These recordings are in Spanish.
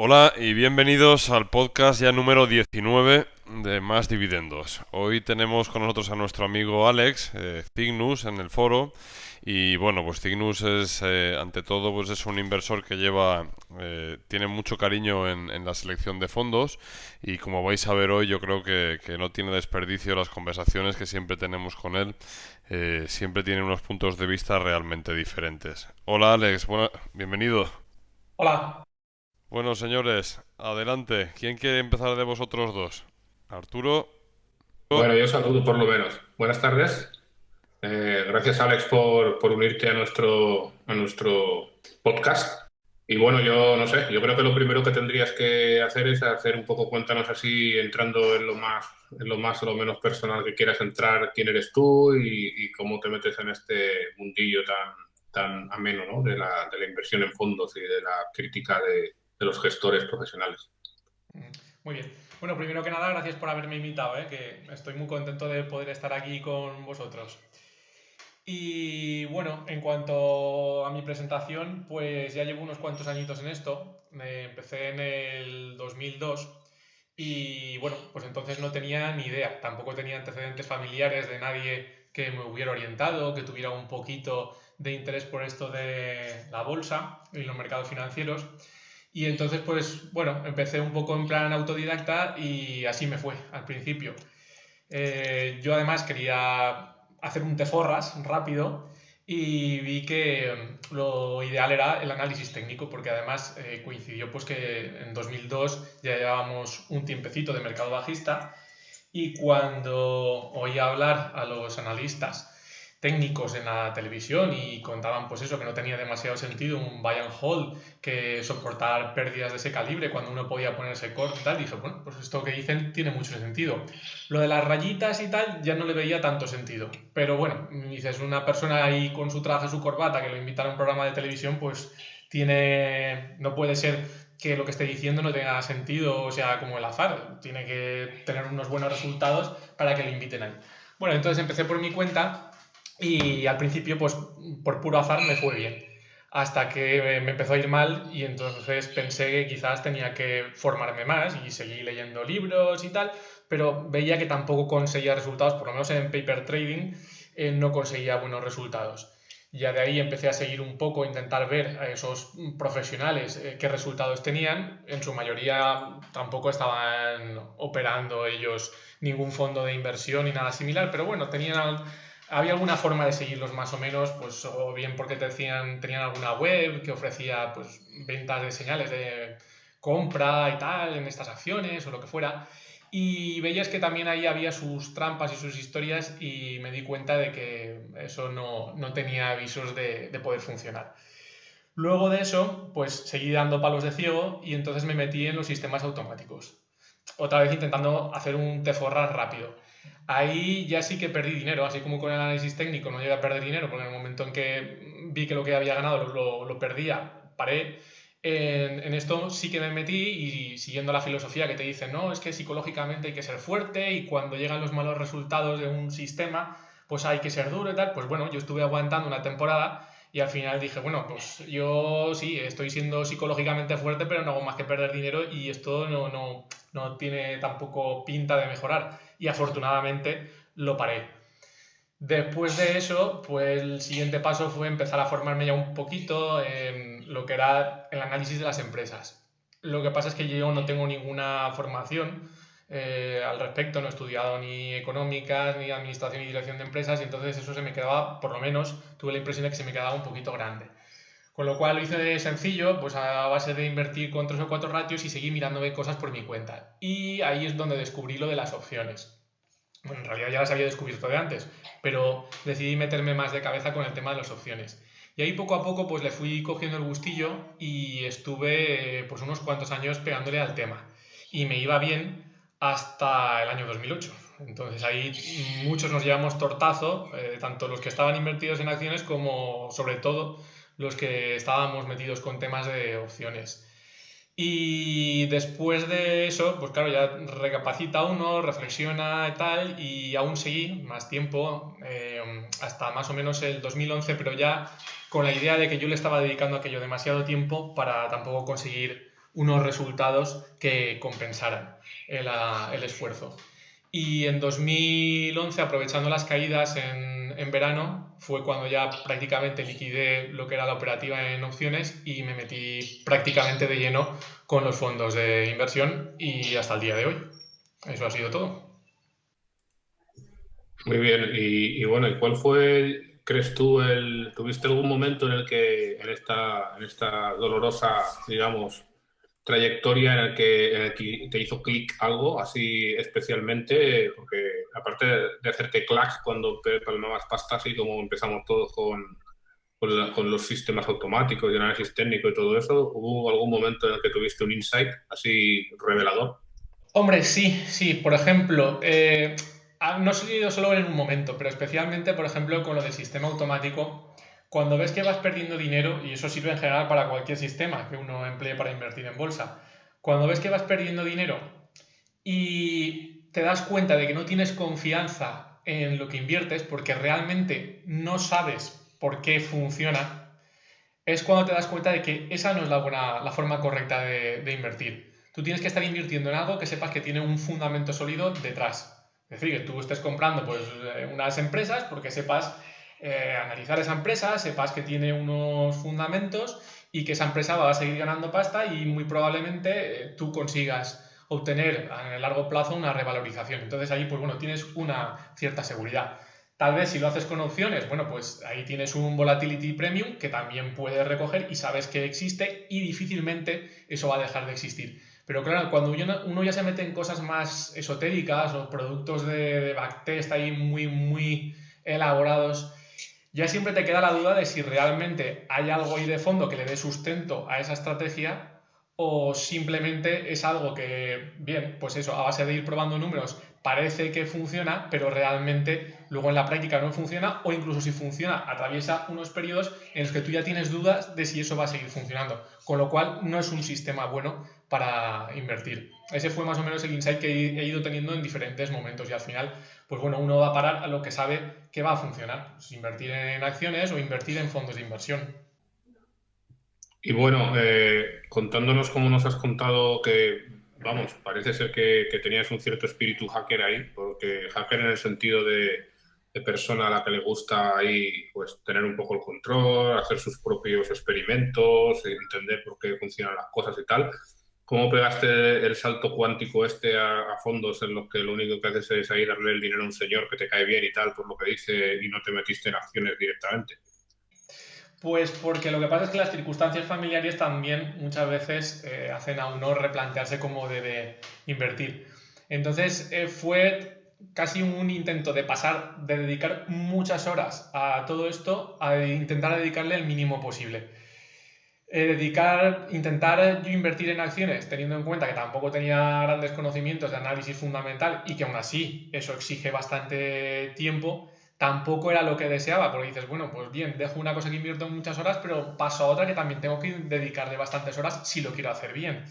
Hola y bienvenidos al podcast ya número 19 de Más Dividendos. Hoy tenemos con nosotros a nuestro amigo Alex, Cygnus, en el foro. Y bueno, pues Cygnus es, ante todo, pues es un inversor que tiene mucho cariño en la selección de fondos. Y como vais a ver hoy, yo creo que no tiene desperdicio las conversaciones que siempre tenemos con él. Siempre tiene unos puntos de vista realmente diferentes. Hola Alex, bienvenido. Hola. Bueno, señores, adelante. ¿Quién quiere empezar de vosotros dos? Arturo. Bueno, yo saludo por lo menos. Buenas tardes. Gracias, Alex, por unirte a nuestro podcast. Y bueno, yo no sé, yo creo que lo primero que tendrías que hacer es hacer un poco, cuéntanos así, entrando en lo más o lo menos personal que quieras entrar, quién eres tú y cómo te metes en este mundillo tan ameno, ¿no? De la inversión en fondos y de la crítica de los gestores profesionales. Muy bien. Bueno, primero que nada, gracias por haberme invitado, que estoy muy contento de poder estar aquí con vosotros. Y bueno, en cuanto a mi presentación, pues ya llevo unos cuantos añitos en esto. Empecé en el 2002 y bueno, pues entonces no tenía ni idea. Tampoco tenía antecedentes familiares de nadie que me hubiera orientado, que tuviera un poquito de interés por esto de la bolsa y los mercados financieros. Y entonces, pues bueno, empecé un poco en plan autodidacta y así me fue al principio. Yo además quería hacer un teforras rápido y vi que lo ideal era el análisis técnico, porque además coincidió pues que en 2002 ya llevábamos un tiempecito de mercado bajista y cuando oí hablar a los analistas técnicos en la televisión y contaban pues eso, que no tenía demasiado sentido un buy and hold, que soportar pérdidas de ese calibre cuando uno podía ponerse corto y tal, dije, bueno, pues esto que dicen tiene mucho sentido. Lo de las rayitas y tal ya no le veía tanto sentido, pero bueno, dices, una persona ahí con su traje, su corbata, que lo invita a un programa de televisión, pues no puede ser que lo que esté diciendo no tenga sentido, o sea, como el azar, tiene que tener unos buenos resultados para que le inviten ahí. Bueno, entonces empecé por mi cuenta y al principio, pues por puro azar me fue bien. Hasta que me empezó a ir mal y entonces pensé que quizás tenía que formarme más y seguí leyendo libros y tal, pero veía que tampoco conseguía resultados, por lo menos en paper trading no conseguía buenos resultados. Ya de ahí empecé a seguir un poco, intentar ver a esos profesionales qué resultados tenían. En su mayoría tampoco estaban operando ellos ningún fondo de inversión ni nada similar, pero bueno, había alguna forma de seguirlos más o menos, pues o bien porque tenían alguna web que ofrecía pues ventas de señales de compra y tal en estas acciones o lo que fuera. Y veías que también ahí había sus trampas y sus historias y me di cuenta de que eso no tenía avisos de poder funcionar. Luego de eso, pues seguí dando palos de ciego y entonces me metí en los sistemas automáticos. Otra vez intentando hacer un teforras rápido. Ahí ya sí que perdí dinero, así como con el análisis técnico no llegué a perder dinero, porque en el momento en que vi que lo que había ganado lo perdía, paré. En esto sí que me metí y siguiendo la filosofía que te dice, no, es que psicológicamente hay que ser fuerte y cuando llegan los malos resultados de un sistema, pues hay que ser duro y tal. Pues bueno, yo estuve aguantando una temporada y al final dije, bueno, pues yo sí, estoy siendo psicológicamente fuerte, pero no hago más que perder dinero y esto no tiene tampoco pinta de mejorar. Y afortunadamente lo paré. Después de eso, pues el siguiente paso fue empezar a formarme ya un poquito en lo que era el análisis de las empresas. Lo que pasa es que yo no tengo ninguna formación al respecto, no he estudiado ni económicas, ni administración y dirección de empresas, y entonces eso se me quedaba, por lo menos tuve la impresión de que se me quedaba un poquito grande. Con lo cual lo hice de sencillo, pues a base de invertir con 3 o 4 ratios y seguir mirándome cosas por mi cuenta. Y ahí es donde descubrí lo de las opciones. Bueno, en realidad ya las había descubierto de antes, pero decidí meterme más de cabeza con el tema de las opciones. Y ahí poco a poco pues le fui cogiendo el gustillo y estuve pues unos cuantos años pegándole al tema. Y me iba bien hasta el año 2008. Entonces ahí muchos nos llevamos tortazo, tanto los que estaban invertidos en acciones como sobre todo los que estábamos metidos con temas de opciones. Y después de eso, pues claro, ya recapacita uno, reflexiona y tal, y aún seguí más tiempo, hasta más o menos el 2011, pero ya con la idea de que yo le estaba dedicando a aquello demasiado tiempo para tampoco conseguir unos resultados que compensaran el esfuerzo. Y en 2011, aprovechando las caídas en verano, fue cuando ya prácticamente liquidé lo que era la operativa en opciones y me metí prácticamente de lleno con los fondos de inversión y hasta el día de hoy. Eso ha sido todo. Muy bien, y bueno, ¿y cuál fue, crees tú, tuviste algún momento en el que en esta dolorosa, digamos, trayectoria en el que te hizo clic algo así especialmente? Porque aparte de hacerte clac cuando palmabas pasta, así como empezamos todos con los sistemas automáticos y análisis técnico y todo eso, ¿hubo algún momento en el que tuviste un insight así revelador? Hombre, sí, sí. Por ejemplo, no ha sucedido solo en un momento, pero especialmente, por ejemplo, con lo del sistema automático. Cuando ves que vas perdiendo dinero, y eso sirve en general para cualquier sistema que uno emplee para invertir en bolsa, cuando ves que vas perdiendo dinero y te das cuenta de que no tienes confianza en lo que inviertes porque realmente no sabes por qué funciona, es cuando te das cuenta de que esa no es la forma correcta de invertir. Tú tienes que estar invirtiendo en algo que sepas que tiene un fundamento sólido detrás. Es decir, que tú estés comprando pues, unas empresas porque sepas analizar esa empresa, sepas que tiene unos fundamentos y que esa empresa va a seguir ganando pasta y muy probablemente tú consigas obtener a largo plazo una revalorización. Entonces ahí pues bueno, tienes una cierta seguridad. Tal vez si lo haces con opciones, bueno, pues ahí tienes un volatility premium que también puedes recoger y sabes que existe y difícilmente eso va a dejar de existir. Pero claro, cuando uno ya se mete en cosas más esotéricas o productos de backtest ahí muy elaborados, ya siempre te queda la duda de si realmente hay algo ahí de fondo que le dé sustento a esa estrategia o simplemente es algo que, bien, pues eso, a base de ir probando números parece que funciona, pero realmente luego en la práctica no funciona o incluso si funciona atraviesa unos periodos en los que tú ya tienes dudas de si eso va a seguir funcionando, con lo cual no es un sistema bueno para invertir. Ese fue más o menos el insight que he ido teniendo en diferentes momentos y al final, pues bueno, uno va a parar a lo que sabe que va a funcionar, pues invertir en acciones o invertir en fondos de inversión. Y bueno, contándonos como nos has contado que, vamos, parece ser que tenías un cierto espíritu hacker ahí, porque hacker en el sentido de persona a la que le gusta ahí, pues, tener un poco el control, hacer sus propios experimentos, entender por qué funcionan las cosas y tal. ¿Cómo pegaste el salto cuántico este a fondos en los que lo único que haces es ahí darle el dinero a un señor que te cae bien y tal, por lo que dice, y no te metiste en acciones directamente? Pues porque lo que pasa es que las circunstancias familiares también muchas veces hacen a uno replantearse cómo debe invertir. Entonces fue casi un intento de pasar, de dedicar muchas horas a todo esto, a intentar dedicarle el mínimo posible. Intentar yo invertir en acciones, teniendo en cuenta que tampoco tenía grandes conocimientos de análisis fundamental y que aún así eso exige bastante tiempo, tampoco era lo que deseaba, porque dices, bueno, pues bien, dejo una cosa que invierto en muchas horas, pero paso a otra que también tengo que dedicarle bastantes horas si lo quiero hacer bien.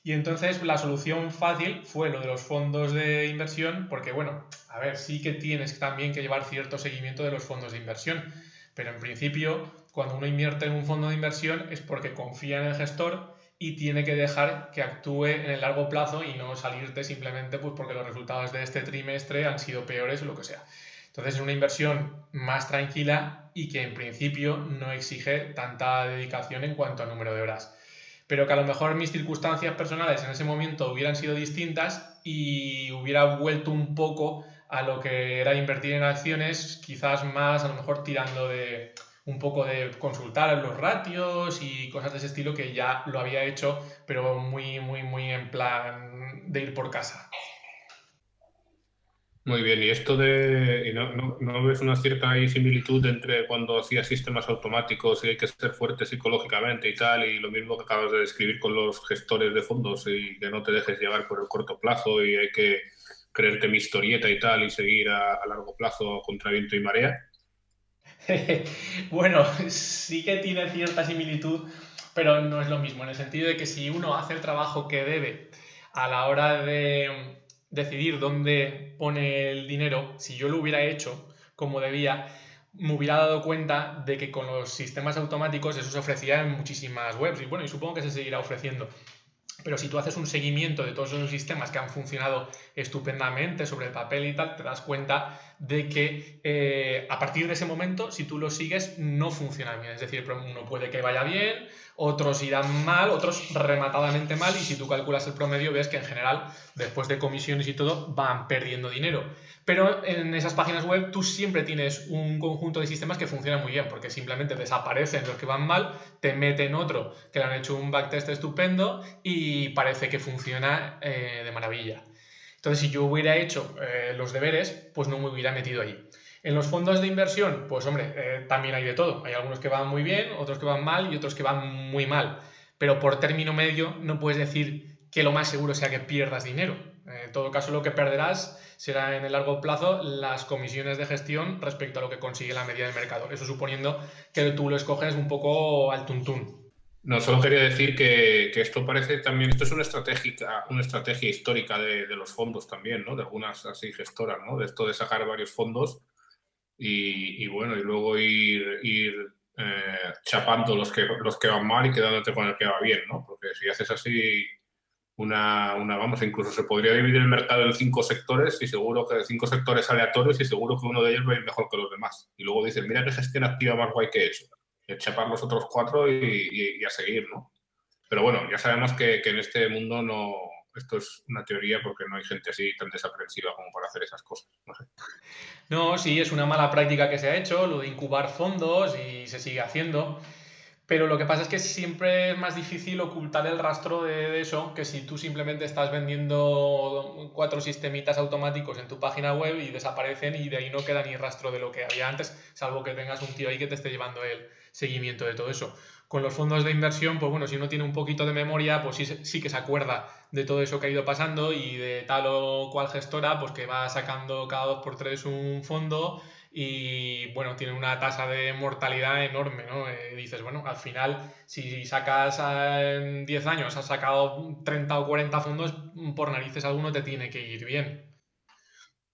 Y entonces la solución fácil fue lo de los fondos de inversión, porque bueno, a ver, sí que tienes también que llevar cierto seguimiento de los fondos de inversión, pero en principio, cuando uno invierte en un fondo de inversión es porque confía en el gestor y tiene que dejar que actúe en el largo plazo y no salirte simplemente pues porque los resultados de este trimestre han sido peores o lo que sea. Entonces es una inversión más tranquila y que en principio no exige tanta dedicación en cuanto a número de horas, pero que a lo mejor mis circunstancias personales en ese momento hubieran sido distintas y hubiera vuelto un poco a lo que era invertir en acciones, quizás más a lo mejor tirando de un poco de consultar los ratios y cosas de ese estilo que ya lo había hecho, pero muy en plan de ir por casa. Muy bien, y esto de, ¿no ves una cierta ahí similitud entre cuando hacías sistemas automáticos y hay que ser fuerte psicológicamente y tal, y lo mismo que acabas de describir con los gestores de fondos y que no te dejes llevar por el corto plazo y hay que creerte mi historieta y tal y seguir a largo plazo contra viento y marea? Bueno, sí que tiene cierta similitud, pero no es lo mismo, en el sentido de que si uno hace el trabajo que debe a la hora de decidir dónde pone el dinero, si yo lo hubiera hecho como debía, me hubiera dado cuenta de que con los sistemas automáticos eso se ofrecía en muchísimas webs y bueno, y supongo que se seguirá ofreciendo. Pero si tú haces un seguimiento de todos esos sistemas que han funcionado estupendamente sobre el papel y tal, te das cuenta de que a partir de ese momento, si tú los sigues, no funcionan bien. Es decir, uno puede que vaya bien, otros irán mal, otros rematadamente mal, y si tú calculas el promedio, ves que en general, después de comisiones y todo, van perdiendo dinero. Pero en esas páginas web tú siempre tienes un conjunto de sistemas que funcionan muy bien, porque simplemente desaparecen los que van mal, te meten otro que le han hecho un backtest estupendo y parece que funciona de maravilla. Entonces, si yo hubiera hecho los deberes, pues no me hubiera metido allí. En los fondos de inversión, pues hombre, también hay de todo. Hay algunos que van muy bien, otros que van mal y otros que van muy mal. Pero por término medio no puedes decir que lo más seguro sea que pierdas dinero. En todo caso, lo que perderás será en el largo plazo las comisiones de gestión respecto a lo que consigue la media del mercado. Eso suponiendo que tú lo escoges un poco al tuntún. No, solo quería decir que esto parece también, esto es una estrategia histórica de los fondos también, ¿no? De algunas así gestoras, ¿no? De esto de sacar varios fondos y bueno, y luego ir chapando los que van mal y quedándote con el que va bien, ¿no? Porque si haces así vamos, incluso se podría dividir el mercado en 5 sectores y seguro que 5 sectores aleatorios y seguro que uno de ellos va a ir mejor que los demás. Y luego dices, mira qué gestión activa más guay que he hecho. Y chapar los otros 4 y a seguir, ¿no? Pero bueno, ya sabemos que en este mundo no, esto es una teoría porque no hay gente así tan desaprensiva como para hacer esas cosas. No sé. No, sí, es una mala práctica que se ha hecho, lo de incubar fondos y se sigue haciendo. Pero lo que pasa es que siempre es más difícil ocultar el rastro de eso que si tú simplemente estás vendiendo 4 sistemitas automáticos en tu página web y desaparecen y de ahí no queda ni rastro de lo que había antes, salvo que tengas un tío ahí que te esté llevando el seguimiento de todo eso. Con los fondos de inversión, pues bueno, si uno tiene un poquito de memoria, pues sí que se acuerda de todo eso que ha ido pasando y de tal o cual gestora, pues que va sacando cada 2 por 3 un fondo y bueno, tiene una tasa de mortalidad enorme, ¿no? Dices, bueno, al final, si sacas en 10 años, has sacado 30 o 40 fondos, por narices alguno te tiene que ir bien.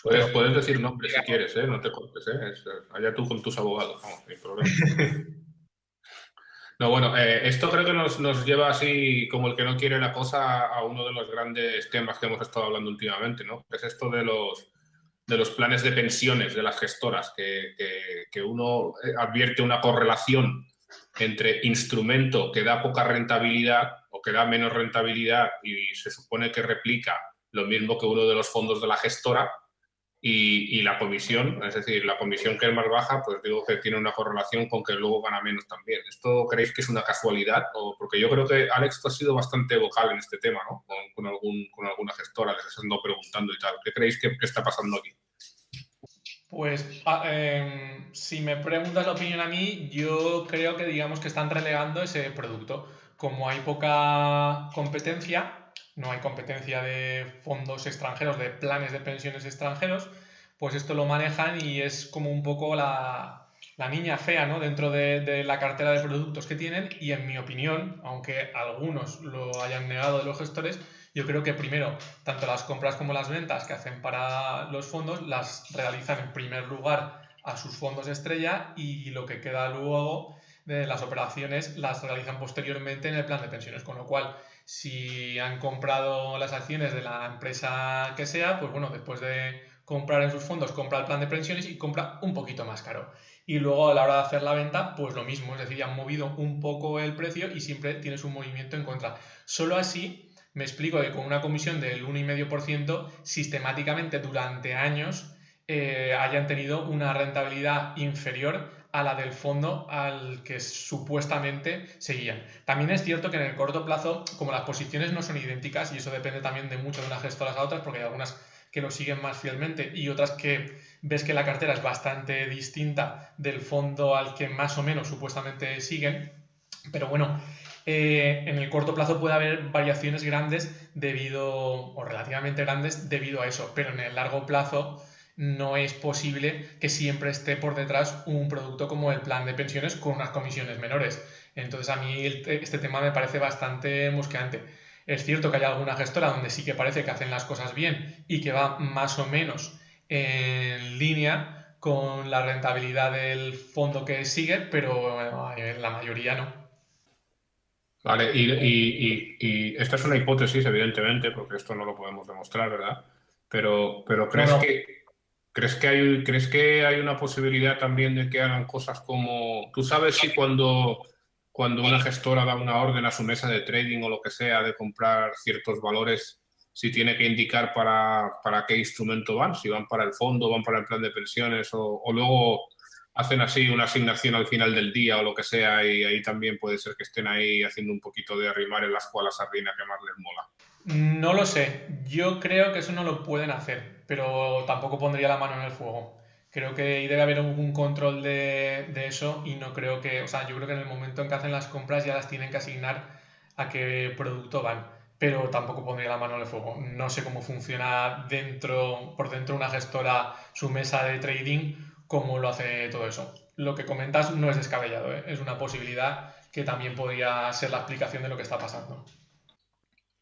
Pero Puedes decir nombres si quieres, ¿eh? No te cortes, ¿eh? Allá tú con tus abogados, vamos, no hay problema. No, bueno, esto creo que nos lleva así como el que no quiere la cosa a uno de los grandes temas que hemos estado hablando últimamente, ¿no? Que es esto de los planes de pensiones de las gestoras, que uno advierte una correlación entre instrumento que da poca rentabilidad o que da menos rentabilidad y se supone que replica lo mismo que uno de los fondos de la gestora y la comisión, es decir, la comisión que es más baja, pues digo que tiene una correlación con que luego gana menos también. ¿Esto creéis que es una casualidad? Porque yo creo que, Alex, tú has sido bastante vocal en este tema, ¿no? Con alguna gestora, les has andado preguntando y tal. ¿Qué creéis que está pasando aquí? pues si me preguntas la opinión a mí, yo creo que digamos que están relegando ese producto. Como hay poca competencia, no hay competencia de fondos extranjeros, de planes de pensiones extranjeros, pues esto lo manejan y es como un poco la niña fea, ¿no? Dentro de la cartera de productos que tienen y en mi opinión, aunque algunos lo hayan negado de los gestores, yo creo que primero, tanto las compras como las ventas que hacen para los fondos las realizan en primer lugar a sus fondos estrella y lo que queda luego de las operaciones las realizan posteriormente en el plan de pensiones, con lo cual si han comprado las acciones de la empresa que sea, pues bueno, después de comprar en sus fondos, compra el plan de pensiones y compra un poquito más caro. Y luego a la hora de hacer la venta, pues lo mismo, es decir, han movido un poco el precio y siempre tienes un movimiento en contra. Solo así me explico que con una comisión del 1,5% sistemáticamente durante años hayan tenido una rentabilidad inferior a la del fondo al que supuestamente seguían. También es cierto que en el corto plazo, como las posiciones no son idénticas, y eso depende también de mucho de unas gestoras a otras, porque hay algunas que lo siguen más fielmente y otras que ves que la cartera es bastante distinta del fondo al que más o menos supuestamente siguen, pero bueno, en el corto plazo puede haber variaciones grandes o relativamente grandes debido a eso, pero en el largo plazo no es posible que siempre esté por detrás un producto como el plan de pensiones con unas comisiones menores. Entonces a mí este tema me parece bastante mosqueante. Es cierto que hay alguna gestora donde sí que parece que hacen las cosas bien y que va más o menos en línea con la rentabilidad del fondo que sigue, pero en la mayoría no. Vale, y esta es una hipótesis, evidentemente, porque esto no lo podemos demostrar, ¿verdad? Pero No, no. ¿crees que hay una posibilidad también de que hagan cosas como, tú sabes si cuando una gestora da una orden a su mesa de trading o lo que sea de comprar ciertos valores, si tiene que indicar para qué instrumento van, si van para el fondo, van para el plan de pensiones o luego hacen así una asignación al final del día o lo que sea, y ahí también puede ser que estén ahí haciendo un poquito de arrimar en las cual la sardina que más les mola? No lo sé. Yo creo que eso no lo pueden hacer, pero tampoco pondría la mano en el fuego. Creo que debe haber un control de eso y no creo que, o sea, yo creo que en el momento en que hacen las compras ya las tienen que asignar a qué producto van, pero tampoco pondría la mano en el fuego. No sé cómo funciona por dentro de una gestora su mesa de trading, cómo lo hace todo eso. Lo que comentas no es descabellado, ¿eh? Es una posibilidad que también podría ser la explicación de lo que está pasando.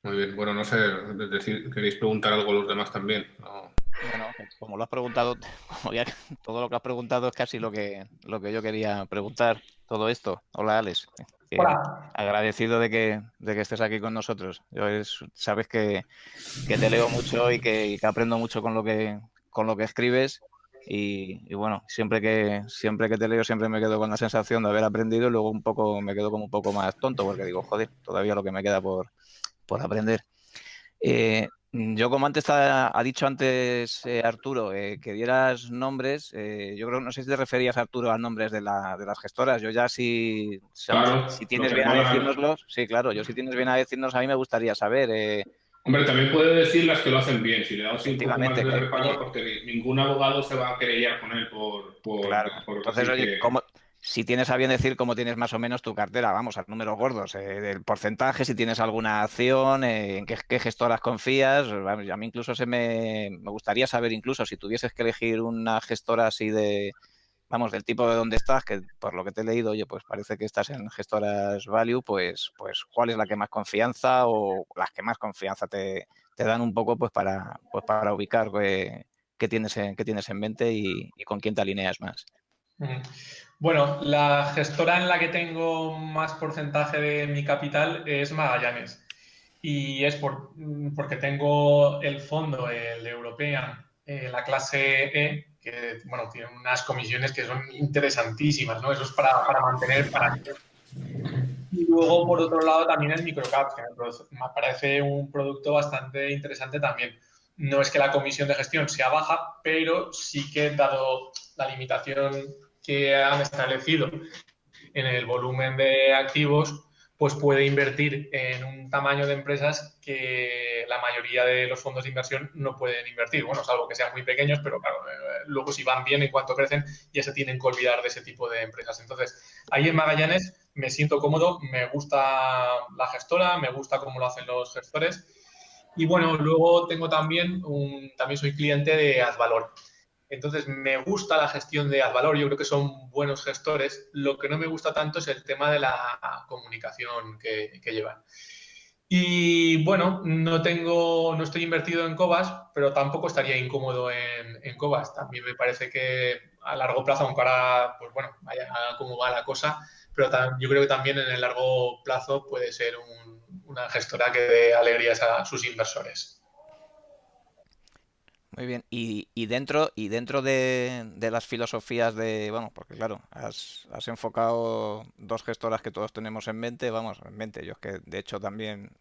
Muy bien, bueno, no sé, es decir, ¿queréis preguntar algo a los demás también? No. Bueno, como lo has preguntado, como ya todo lo que has preguntado es casi lo que yo quería preguntar, todo esto. Hola, Alex. Hola. Agradecido de que estés aquí con nosotros. Sabes que te leo mucho y que aprendo mucho con lo que escribes. Y bueno, siempre que te leo siempre me quedo con la sensación de haber aprendido y luego un poco me quedo como un poco más tonto porque digo, joder, todavía lo que me queda por aprender. Yo, como antes ha dicho antes Arturo, que dieras nombres, yo creo, no sé si te referías, Arturo, a nombres de las gestoras. Yo ya Claro, si lo tienes que le bien a mola a él. decírnoslos, sí, claro, yo si tienes bien a decirnos, a mí me gustaría saber, Hombre, también puede decir las que lo hacen bien, si le damos un poco más efectivamente, de que, reparo, oye, porque ningún abogado se va a querellar con él claro. por Entonces, decir oye, que... si tienes a bien decir cómo tienes más o menos tu cartera, vamos, a números gordos, del porcentaje, si tienes alguna acción, en qué gestoras confías. Vamos, a mí incluso me gustaría saber, incluso si tuvieses que elegir una gestora así vamos, del tipo de donde estás, que por lo que te he leído, oye, pues parece que estás en gestoras value, pues ¿cuál es la que más confianza o las que más confianza te dan un poco pues para ubicar qué tienes en mente y con quién te alineas más? Ujú. Bueno, la gestora en la que tengo más porcentaje de mi capital es Magallanes. Y es porque tengo el fondo, el European, la clase E, que bueno, tiene unas comisiones que son interesantísimas, ¿no? Eso es para mantener, para... Y luego, por otro lado, también el microcap, que me parece un producto bastante interesante también. No es que la comisión de gestión sea baja, pero sí que, dado la limitación que han establecido en el volumen de activos, pues puede invertir en un tamaño de empresas que la mayoría de los fondos de inversión no pueden invertir. Bueno, salvo que sean muy pequeños, pero claro, luego si van bien en cuanto crecen, ya se tienen que olvidar de ese tipo de empresas. Entonces, ahí en Magallanes me siento cómodo, me gusta la gestora, me gusta cómo lo hacen los gestores. Y bueno, luego tengo también soy cliente de Advalor. Entonces, me gusta la gestión de Advalor, yo creo que son buenos gestores. Lo que no me gusta tanto es el tema de la comunicación que llevan. Y bueno, no estoy invertido en Cobas, pero tampoco estaría incómodo en Cobas. También me parece que a largo plazo, aunque ahora, pues bueno, vaya cómo va la cosa, pero yo creo que también en el largo plazo puede ser una gestora que dé alegrías a sus inversores. Muy bien. Y dentro de las filosofías bueno, porque claro, has enfocado dos gestoras que todos tenemos en mente, vamos, en mente. Yo es que de hecho también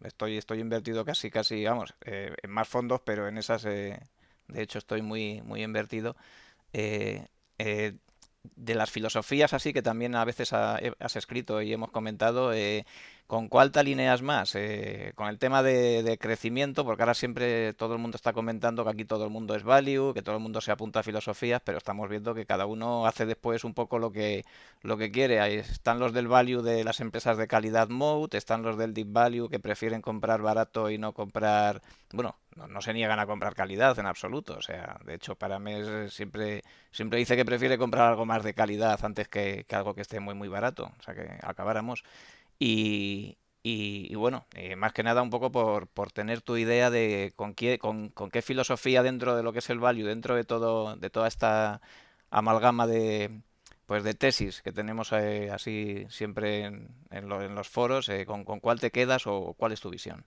estoy invertido casi, vamos, en más fondos, pero en esas, de hecho, estoy muy invertido. Eh, eh, de las filosofías así que también a veces has escrito y hemos comentado, ¿con cuál te alineas más? Con el tema de crecimiento, porque ahora siempre todo el mundo está comentando que aquí todo el mundo es value, que todo el mundo se apunta a filosofías, pero estamos viendo que cada uno hace después un poco lo que quiere. Ahí están los del value de las empresas de calidad mode, están los del deep value que prefieren comprar barato y no comprar, bueno, no se niegan a comprar calidad en absoluto. O sea, de hecho, para mí siempre dice que prefiere comprar algo más de calidad antes que algo que esté muy barato. O sea, que acabáramos. Y bueno, más que nada un poco por tener tu idea de con qué filosofía dentro de lo que es el value, dentro de toda esta amalgama pues de tesis que tenemos así siempre en los foros, ¿con cuál te quedas o cuál es tu visión?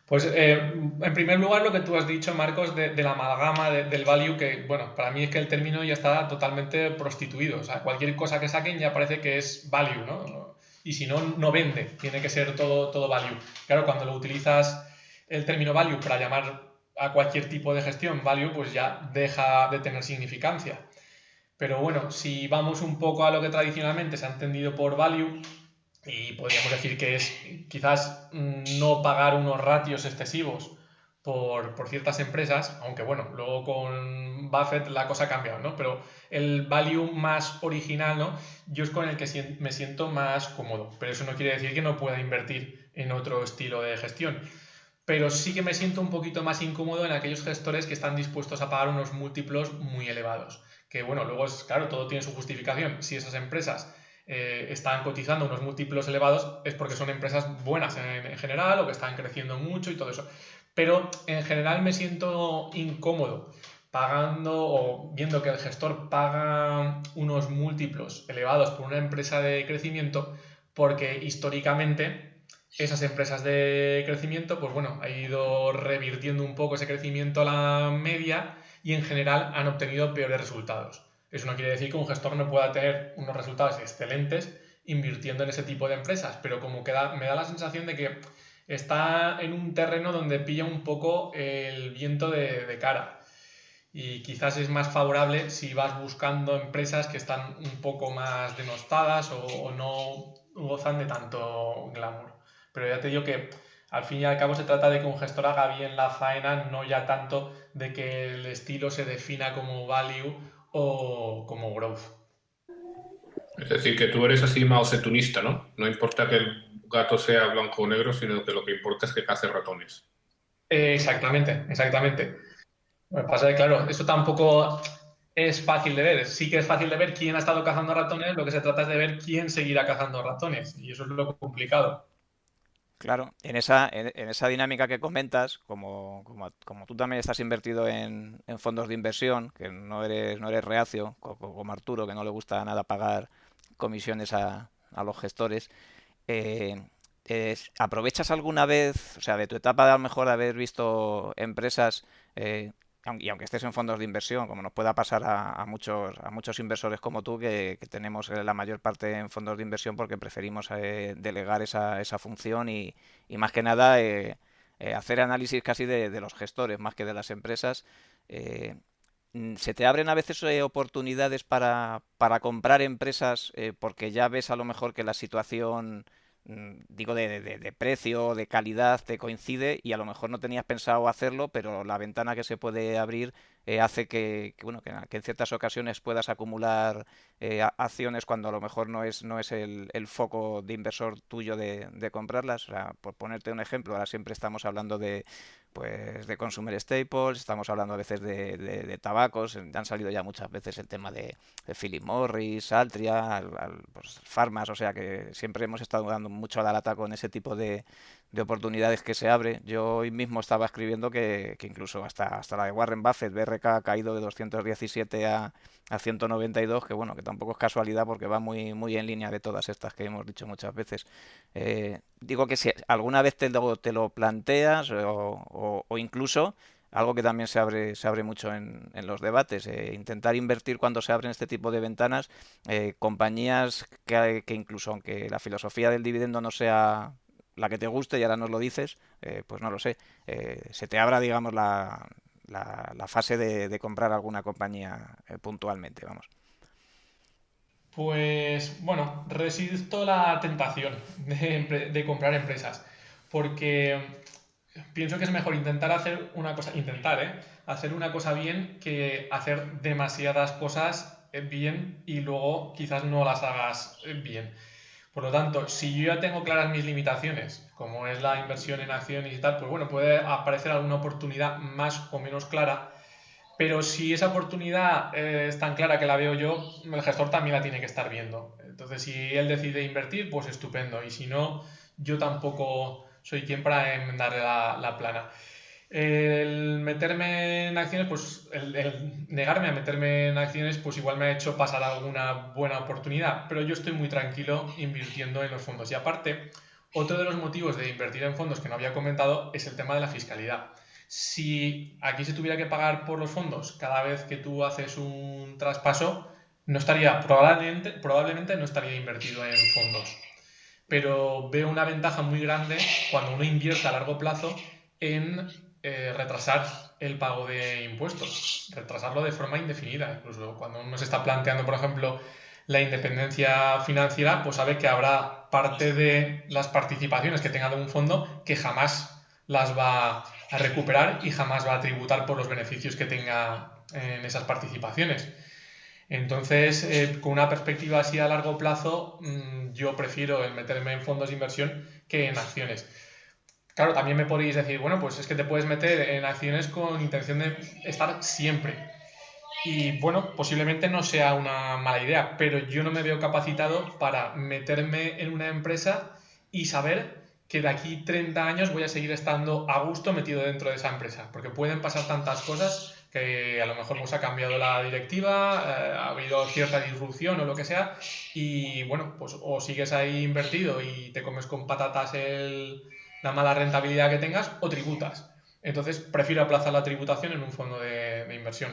Pues en primer lugar lo que tú has dicho, Marcos, de la amalgama del value, que bueno, para mí es que el término ya está totalmente prostituido. O sea, cualquier cosa que saquen ya parece que es value, ¿no? Y si no, no vende. Tiene que ser todo value. Claro, cuando lo utilizas el término value para llamar a cualquier tipo de gestión value, pues ya deja de tener significancia. Pero bueno, si vamos un poco a lo que tradicionalmente se ha entendido por value, y podríamos decir que es quizás no pagar unos ratios excesivos por ciertas empresas, aunque bueno, luego con Buffett la cosa ha cambiado, ¿no? Pero el value más original, ¿no? Yo es con el que me siento más cómodo, pero eso no quiere decir que no pueda invertir en otro estilo de gestión. Pero sí que me siento un poquito más incómodo en aquellos gestores que están dispuestos a pagar unos múltiplos muy elevados. Que bueno, luego es claro, todo tiene su justificación. Si esas empresas están cotizando unos múltiplos elevados es porque son empresas buenas en general o que están creciendo mucho y todo eso. Pero en general me siento incómodo pagando o viendo que el gestor paga unos múltiplos elevados por una empresa de crecimiento porque históricamente esas empresas de crecimiento, pues bueno, ha ido revirtiendo un poco ese crecimiento a la media y en general han obtenido peores resultados. Eso no quiere decir que un gestor no pueda tener unos resultados excelentes invirtiendo en ese tipo de empresas, pero como que me da la sensación de que está en un terreno donde pilla un poco el viento de cara. Y quizás es más favorable si vas buscando empresas que están un poco más denostadas o no gozan de tanto glamour. Pero ya te digo que al fin y al cabo se trata de que un gestor haga bien la faena, no ya tanto de que el estilo se defina como value o como growth. Es decir, que tú eres así maocetunista, ¿no? No importa que el gato sea blanco o negro, sino que lo que importa es que cace ratones. Exactamente, exactamente. Lo que pasa es que, claro, eso tampoco es fácil de ver. Sí que es fácil de ver quién ha estado cazando ratones, lo que se trata es de ver quién seguirá cazando ratones. Y eso es lo complicado. Claro, en esa dinámica que comentas, como tú también estás invertido en fondos de inversión, que no eres reacio, como Arturo, que no le gusta nada pagar comisiones a los gestores, eh, ¿aprovechas alguna vez, o sea, de tu etapa de a lo mejor de haber visto empresas, y aunque estés en fondos de inversión, como nos pueda pasar a muchos inversores como tú, que tenemos la mayor parte en fondos de inversión porque preferimos delegar esa función y más que nada hacer análisis casi de los gestores más que de las empresas? eh, ¿Se te abren a veces oportunidades para comprar empresas porque ya ves a lo mejor que la situación, digo, de precio, de calidad, te coincide y a lo mejor no tenías pensado hacerlo, pero la ventana que se puede abrir hace bueno, que en ciertas ocasiones puedas acumular acciones cuando a lo mejor no es el foco de inversor tuyo de comprarlas? O sea, por ponerte un ejemplo, ahora siempre estamos hablando pues de consumer staples, estamos hablando a veces de tabacos, han salido ya muchas veces el tema de Philip Morris, Altria, pues, Farmas, o sea que siempre hemos estado dando mucho a la lata con ese tipo de oportunidades que se abre. Yo hoy mismo estaba escribiendo que incluso hasta la de Warren Buffett, BRK, ha caído de 217 a 192, que bueno, que tampoco es casualidad porque va muy en línea de todas estas que hemos dicho muchas veces. Digo que si alguna vez te lo planteas o incluso algo que también se abre mucho en los debates, intentar invertir cuando se abren este tipo de ventanas, compañías que incluso aunque la filosofía del dividendo no sea la que te guste y ahora nos lo dices, pues no lo sé, se te abra, digamos, la fase de comprar alguna compañía puntualmente, vamos. Pues bueno, resisto la tentación de comprar empresas, porque pienso que es mejor intentar hacer una cosa, hacer una cosa bien que hacer demasiadas cosas bien y luego quizás no las hagas bien. Por lo tanto, si yo ya tengo claras mis limitaciones, como es la inversión en acciones y tal, pues bueno, puede aparecer alguna oportunidad más o menos clara, pero si esa oportunidad es tan clara que la veo yo, el gestor también la tiene que estar viendo. Entonces, si él decide invertir, pues estupendo. Y si no, yo tampoco soy quien para enmendarle la plana. El meterme en acciones, pues el negarme a meterme en acciones, pues igual me ha hecho pasar alguna buena oportunidad, pero yo estoy muy tranquilo invirtiendo en los fondos. Y aparte, otro de los motivos de invertir en fondos que no había comentado es el tema de la fiscalidad. Si aquí se tuviera que pagar por los fondos cada vez que tú haces un traspaso, no estaría, probablemente no estaría invertido en fondos. Pero veo una ventaja muy grande cuando uno invierte a largo plazo en retrasar el pago de impuestos, retrasarlo de forma indefinida. Incluso cuando uno se está planteando, por ejemplo, la independencia financiera, pues sabe que habrá parte de las participaciones que tenga de un fondo que jamás las va a recuperar y jamás va a tributar por los beneficios que tenga en esas participaciones. Entonces, con una perspectiva así a largo plazo, yo prefiero el meterme en fondos de inversión que en acciones. Claro, también me podéis decir, bueno, pues es que te puedes meter en acciones con intención de estar siempre. Y bueno, posiblemente no sea una mala idea, pero yo no me veo capacitado para meterme en una empresa y saber que de aquí 30 años voy a seguir estando a gusto metido dentro de esa empresa, porque pueden pasar tantas cosas que a lo mejor nos ha cambiado la directiva, ha habido cierta disrupción o lo que sea, y bueno, pues o sigues ahí invertido y te comes con patatas la mala rentabilidad que tengas, o tributas. Entonces prefiero aplazar la tributación en un fondo de inversión.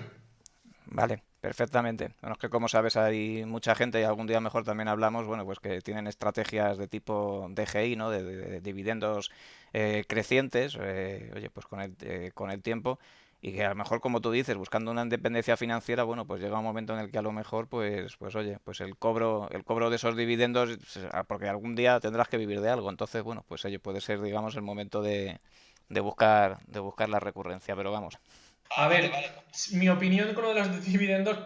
Vale, perfectamente. Bueno, es que como sabes hay mucha gente y algún día mejor también hablamos, bueno, pues que tienen estrategias de tipo DGI, ¿no? De dividendos crecientes, oye, pues con el tiempo y que a lo mejor, como tú dices, buscando una independencia financiera, bueno, pues llega un momento en el que a lo mejor, pues oye, pues el cobro de esos dividendos, porque algún día tendrás que vivir de algo, entonces, bueno, pues oye, puede ser, digamos, el momento de buscar la recurrencia, pero vamos. A ver, mi opinión con lo de los dividendos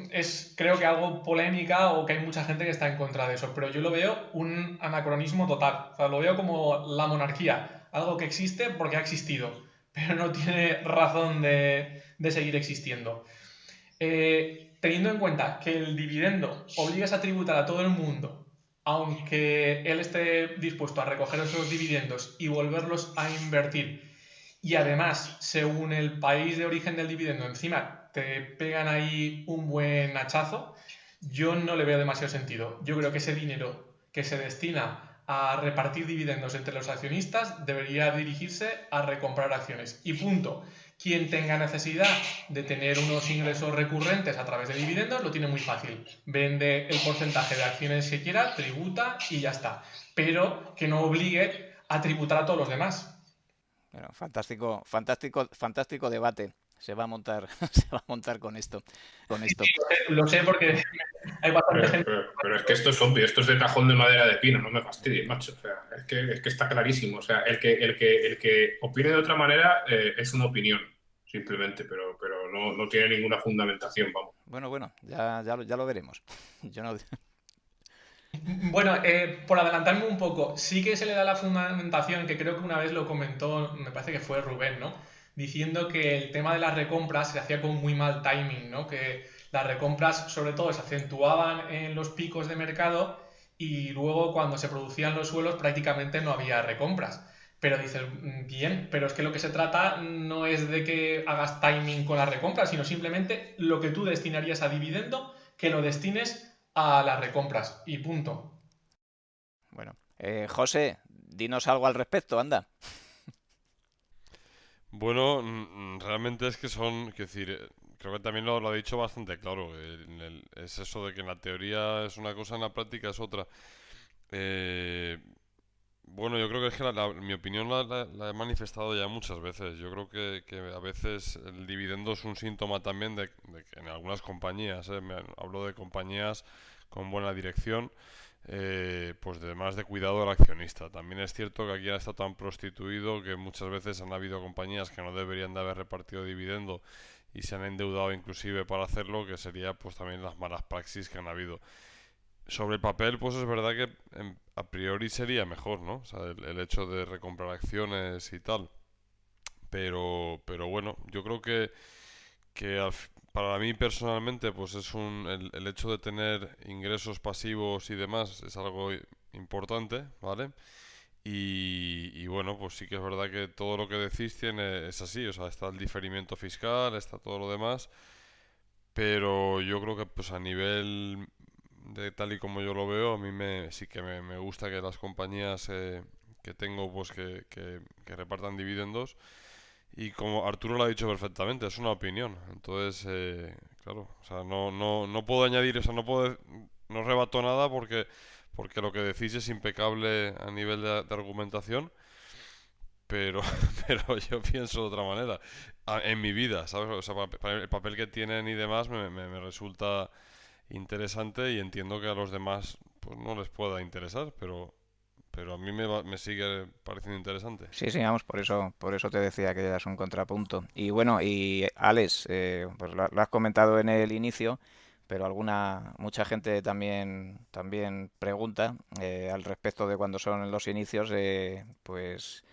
es creo que algo polémica o que hay mucha gente que está en contra de eso, pero yo lo veo un anacronismo total. O sea, lo veo como la monarquía, algo que existe porque ha existido, pero no tiene razón de seguir existiendo. Teniendo en cuenta que el dividendo obligas a tributar a todo el mundo, aunque él esté dispuesto a recoger esos dividendos y volverlos a invertir, y además, según el país de origen del dividendo, encima te pegan ahí un buen hachazo, yo no le veo demasiado sentido. Yo creo que ese dinero que se destina a repartir dividendos entre los accionistas debería dirigirse a recomprar acciones. Y punto. Quien tenga necesidad de tener unos ingresos recurrentes a través de dividendos lo tiene muy fácil. Vende el porcentaje de acciones que quiera, tributa y ya está. Pero que no obligue a tributar a todos los demás. Bueno, fantástico, fantástico, fantástico debate. Se va a montar, se va a montar con esto. Lo sé porque hay bastante gente. Pero es que esto es obvio, esto es de cajón de madera de pino, no me fastidies, macho. O sea, es que está clarísimo. O sea, el que opine de otra manera es una opinión, simplemente, pero no tiene ninguna fundamentación, vamos. Bueno, ya lo veremos. Yo no, Bueno, por adelantarme un poco, sí que se le da la fundamentación, que creo que una vez lo comentó, me parece que fue Rubén, ¿no? Diciendo que el tema de las recompras se hacía con muy mal timing, ¿no? Que las recompras sobre todo se acentuaban en los picos de mercado y luego cuando se producían los suelos prácticamente no había recompras. Pero dices, bien, pero es que lo que se trata no es de que hagas timing con las recompras, sino simplemente lo que tú destinarías a dividendo, que lo destines a las recompras y punto. bueno, José, dinos algo al respecto, anda. Bueno, realmente es que son, quiero decir, creo que también lo ha dicho bastante claro. Es eso de que en la teoría es una cosa, en la práctica es otra. Eh, bueno, yo creo que es que mi opinión la he manifestado ya muchas veces. Yo creo que a veces el dividendo es un síntoma también de que en algunas compañías, hablo de compañías con buena dirección, pues de más de cuidado al accionista. También es cierto que aquí ha estado tan prostituido que muchas veces han habido compañías que no deberían de haber repartido dividendo y se han endeudado inclusive para hacerlo, que sería pues también las malas praxis que han habido. Sobre el papel, pues es verdad que a priori sería mejor, ¿no? O sea, el hecho de recomprar acciones y tal. Pero bueno, yo creo que para mí personalmente, pues es el hecho de tener ingresos pasivos y demás es algo importante, ¿vale? Y bueno, pues sí que es verdad que todo lo que decís es así, o sea, está el diferimiento fiscal, está todo lo demás, pero yo creo que pues a nivel de tal y como yo lo veo, a mí sí que me gusta que las compañías que tengo pues que repartan dividendos y como Arturo lo ha dicho perfectamente, es una opinión. Entonces, claro, o sea, no puedo añadir, o sea, no rebato nada porque lo que decís es impecable a nivel de argumentación, pero, pero yo pienso de otra manera. En mi vida, ¿sabes? O sea, el papel que tienen y demás me resulta interesante y entiendo que a los demás pues no les pueda interesar, pero a mí me sigue pareciendo interesante. Sí, sí, vamos, por eso te decía que eras un contrapunto. Y bueno, y Alex, pues lo has comentado en el inicio, pero mucha gente también pregunta al respecto de cuando son los inicios, pues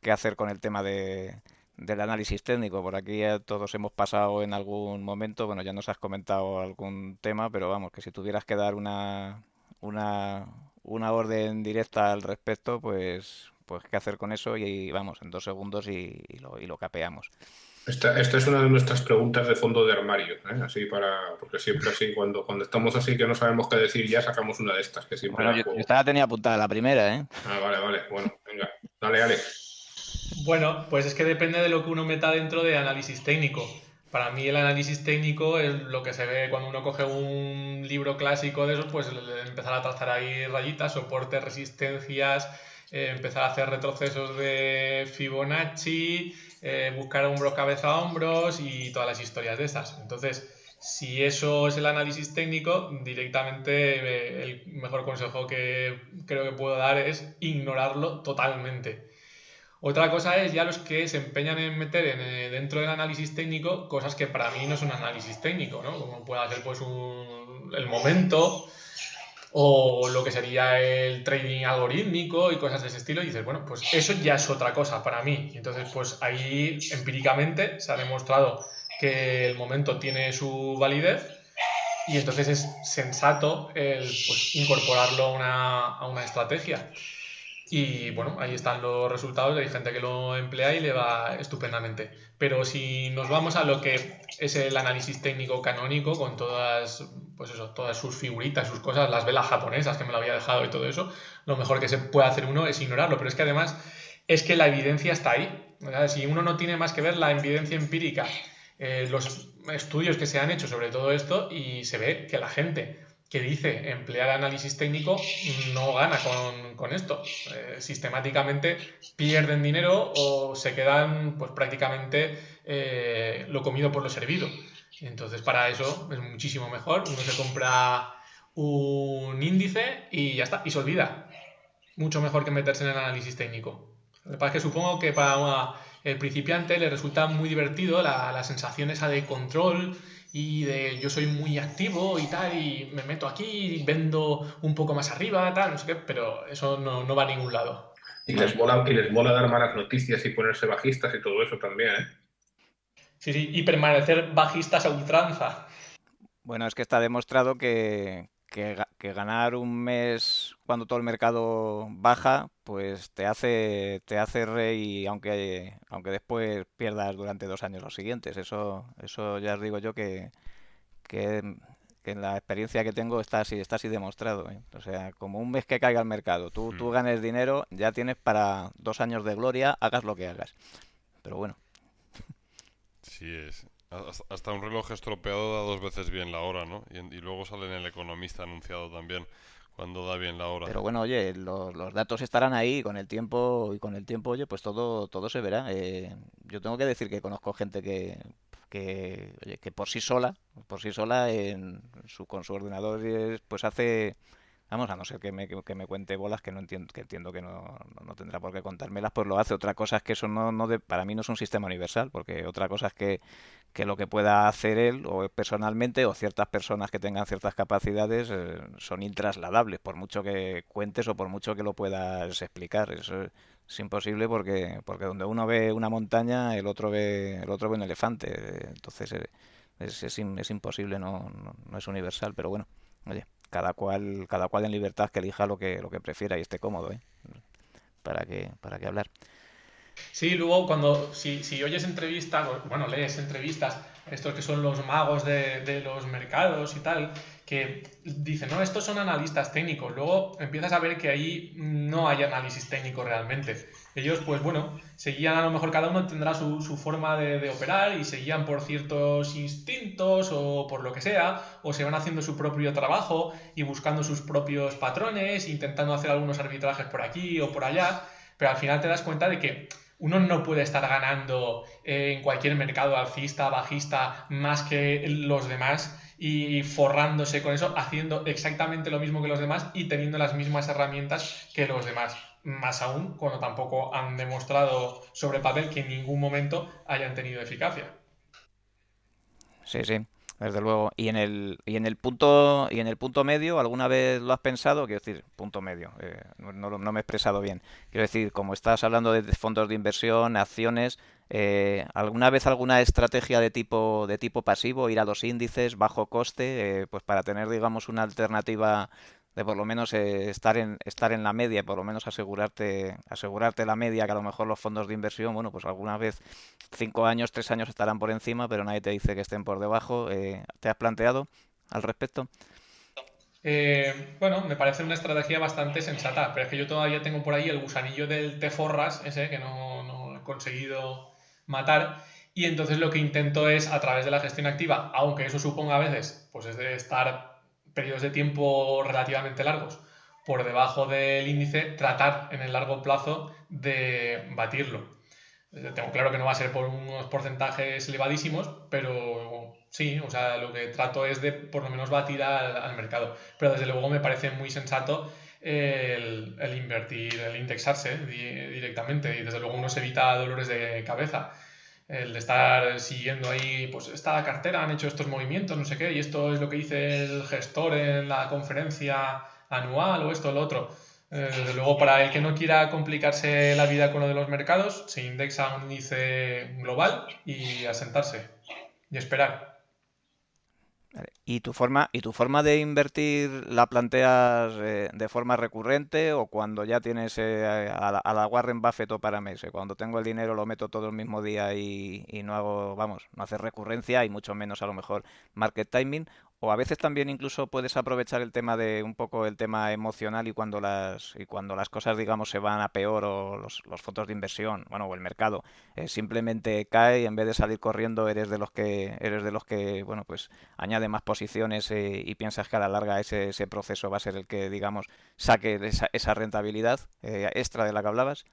qué hacer con el tema del análisis técnico. Por aquí ya todos hemos pasado en algún momento, bueno, ya nos has comentado algún tema, pero vamos, que si tuvieras que dar una, una orden directa al respecto, pues qué hacer con eso y vamos, en 2 segundos y lo capeamos. Esta es una de nuestras preguntas de fondo de armario, ¿eh? Así porque siempre así, cuando estamos así que no sabemos qué decir, ya sacamos una de estas, que siempre Bueno, da yo juego. esta la tenía apuntada la primera, ¿eh? Ah, vale, vale. Bueno, venga. Dale, Ale. Bueno, pues es que depende de lo que uno meta dentro de análisis técnico. Para mí el análisis técnico es lo que se ve cuando uno coge un libro clásico de esos, pues empezar a trazar ahí rayitas, soportes, resistencias, empezar a hacer retrocesos de Fibonacci, buscar hombro, cabeza, hombros y todas las historias de esas. Entonces, si eso es el análisis técnico, directamente el mejor consejo que creo que puedo dar es ignorarlo totalmente. Otra cosa es ya los que se empeñan en meter dentro del análisis técnico cosas que para mí no son análisis técnico, ¿no? Como puede ser pues el momento o lo que sería el trading algorítmico y cosas de ese estilo. Y dices, bueno, pues eso ya es otra cosa para mí. Y entonces, pues ahí empíricamente se ha demostrado que el momento tiene su validez y entonces es sensato el pues, incorporarlo a una estrategia. Y bueno, ahí están los resultados, hay gente que lo emplea y le va estupendamente. Pero si nos vamos a lo que es el análisis técnico canónico, con todas, pues eso, todas sus figuritas, sus cosas, las velas japonesas que me lo había dejado y todo eso, lo mejor que se puede hacer uno es ignorarlo. Pero es que además es que la evidencia está ahí. O sea, si uno no tiene más que ver la evidencia empírica, los estudios que se han hecho sobre todo esto, y se ve que la gente que dice emplear análisis técnico no gana con esto. Sistemáticamente pierden dinero o se quedan pues prácticamente lo comido por lo servido. Entonces para eso es muchísimo mejor. Uno se compra un índice y ya está, y se olvida. Mucho mejor que meterse en el análisis técnico. Lo que pasa es que supongo que para el principiante le resulta muy divertido la sensación esa de control y de yo soy muy activo y tal, y me meto aquí y vendo un poco más arriba, tal, no sé qué, pero eso no va a ningún lado. Y les mola dar malas noticias y ponerse bajistas y todo eso también, ¿eh? Sí, sí, y permanecer bajistas a ultranza. Bueno, es que está demostrado que ganar un mes cuando todo el mercado baja, pues te hace rey aunque después pierdas durante 2 años los siguientes. Eso ya os digo yo que, que en la experiencia que tengo está así demostrado, ¿eh? O sea, como un mes que caiga el mercado, tú Mm. ganes dinero, ya tienes para 2 años de gloria, hagas lo que hagas. Pero bueno. Sí, hasta un reloj estropeado da 2 veces bien la hora, ¿no? Y luego sale en el Economista anunciado también cuando da bien la hora. Pero bueno, oye, los datos estarán ahí y con el tiempo, oye, pues todo se verá. Yo tengo que decir que conozco gente oye, que por sí sola, con su ordenador, pues hace, vamos, a no ser que me cuente bolas que entiendo que no tendrá por qué contármelas, pues lo hace. Otra cosa es que eso para mí no es un sistema universal, porque otra cosa es que lo que pueda hacer él o personalmente o ciertas personas que tengan ciertas capacidades son intrasladables, por mucho que cuentes o por mucho que lo puedas explicar. Eso es imposible porque donde uno ve una montaña, el otro ve un elefante. Entonces es imposible, no es universal, pero bueno, oye, cada cual en libertad que elija lo que prefiera y esté cómodo, ¿eh? para qué hablar. Sí, luego si oyes entrevistas, bueno, lees entrevistas, estos que son los magos de los mercados y tal, que dicen, no, estos son analistas técnicos. Luego empiezas a ver que ahí no hay análisis técnico realmente. Ellos, pues bueno, seguían, a lo mejor cada uno tendrá su forma de operar y seguían por ciertos instintos o por lo que sea, o se van haciendo su propio trabajo y buscando sus propios patrones, intentando hacer algunos arbitrajes por aquí o por allá, pero al final te das cuenta de que uno no puede estar ganando en cualquier mercado alcista, bajista, más que los demás y forrándose con eso, haciendo exactamente lo mismo que los demás y teniendo las mismas herramientas que los demás. Más aún cuando tampoco han demostrado sobre papel que en ningún momento hayan tenido eficacia. Sí, sí, desde luego. Y en el punto medio, ¿alguna vez lo has pensado? Quiero decir, punto medio, no me he expresado bien. Quiero decir, como estás hablando de fondos de inversión, acciones, ¿alguna vez alguna estrategia de tipo pasivo, ir a los índices, bajo coste, pues para tener, digamos, una alternativa de por lo menos estar en la media, por lo menos asegurarte la media, que a lo mejor los fondos de inversión, bueno, pues alguna vez 5 años, 3 años estarán por encima, pero nadie te dice que estén por debajo. ¿Te has planteado al respecto? Bueno, me parece una estrategia bastante sensata, pero es que yo todavía tengo por ahí el gusanillo del te forras, ese que no he conseguido matar, y entonces lo que intento es, a través de la gestión activa, aunque eso suponga a veces, pues es de estar periodos de tiempo relativamente largos por debajo del índice, tratar en el largo plazo de batirlo. Tengo claro que no va a ser por unos porcentajes elevadísimos, pero sí, o sea, lo que trato es de por lo menos batir al mercado. Pero desde luego me parece muy sensato el invertir, el indexarse directamente y desde luego uno se evita dolores de cabeza. El de estar siguiendo ahí, pues esta cartera han hecho estos movimientos, no sé qué, y esto es lo que dice el gestor en la conferencia anual o esto o lo otro. Desde luego, para el que no quiera complicarse la vida con lo de los mercados, se indexa un índice global y a sentarse y esperar. Vale. ¿Y tu forma de invertir la planteas de forma recurrente o cuando ya tienes a la Warren Buffett o para mes? Cuando tengo el dinero lo meto todo el mismo día y no hago, vamos, no hacer recurrencia y mucho menos a lo mejor market timing. O a veces también incluso puedes aprovechar el tema de un poco el tema emocional y cuando las cosas digamos se van a peor o los fondos de inversión, bueno, o el mercado simplemente cae y en vez de salir corriendo eres de los que bueno pues añade más posiciones y piensas que a la larga ese proceso va a ser el que, digamos, saque esa rentabilidad extra de la que hablabas.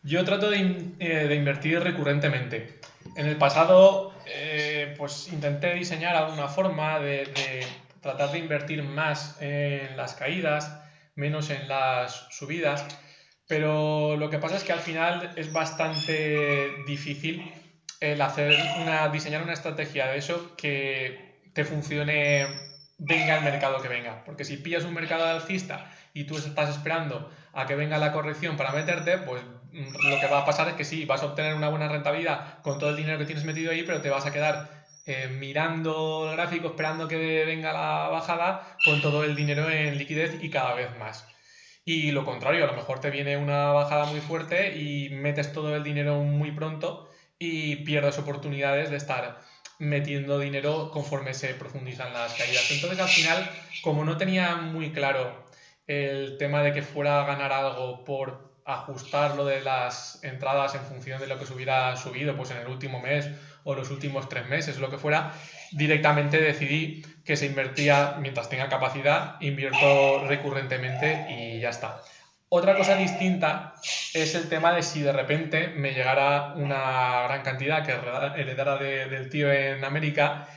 Yo trato de invertir recurrentemente. En el pasado, pues intenté diseñar alguna forma de tratar de invertir más en las caídas, menos en las subidas, pero lo que pasa es que al final es bastante difícil el diseñar una estrategia de eso que te funcione venga el mercado que venga. Porque si pillas un mercado alcista y tú estás esperando a que venga la corrección para meterte, pues lo que va a pasar es que sí, vas a obtener una buena rentabilidad con todo el dinero que tienes metido ahí, pero te vas a quedar mirando el gráfico, esperando que venga la bajada, con todo el dinero en liquidez y cada vez más. Y lo contrario, a lo mejor te viene una bajada muy fuerte y metes todo el dinero muy pronto y pierdes oportunidades de estar metiendo dinero conforme se profundizan las caídas. Entonces, al final, como no tenía muy claro el tema de que fuera a ganar algo por ajustar lo de las entradas en función de lo que se hubiera subido pues en el último mes o los últimos 3 meses, lo que fuera, directamente decidí que se invertía mientras tenga capacidad, invierto recurrentemente y ya está. Otra cosa distinta es el tema de si de repente me llegara una gran cantidad que heredara del tío en América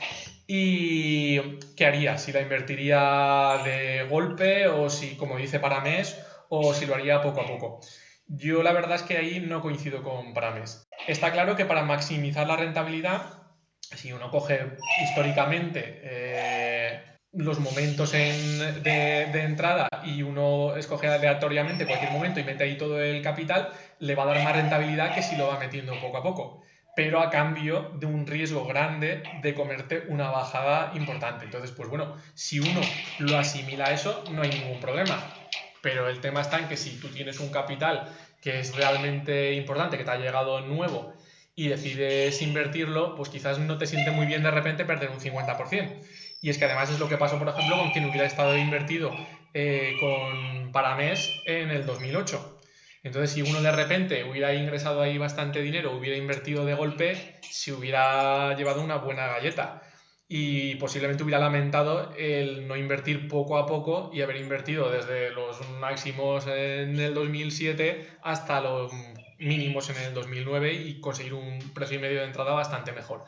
y qué haría, si la invertiría de golpe o si, como dice Paramés, o si lo haría poco a poco. Yo la verdad es que ahí no coincido con Paramés. Está claro que para maximizar la rentabilidad, si uno coge históricamente los momentos de entrada y uno escoge aleatoriamente cualquier momento y mete ahí todo el capital, le va a dar más rentabilidad que si lo va metiendo poco a poco, pero a cambio de un riesgo grande de comerte una bajada importante. Entonces, pues bueno, si uno lo asimila a eso, no hay ningún problema. Pero el tema está en que si tú tienes un capital que es realmente importante, que te ha llegado nuevo y decides invertirlo, pues quizás no te siente muy bien de repente perder un 50%. Y es que además es lo que pasó, por ejemplo, con quien hubiera estado invertido con Paramés en el 2008. Entonces, si uno de repente hubiera ingresado ahí bastante dinero, hubiera invertido de golpe, se hubiera llevado una buena galleta. Y posiblemente hubiera lamentado el no invertir poco a poco y haber invertido desde los máximos en el 2007 hasta los mínimos en el 2009 y conseguir un precio y medio de entrada bastante mejor.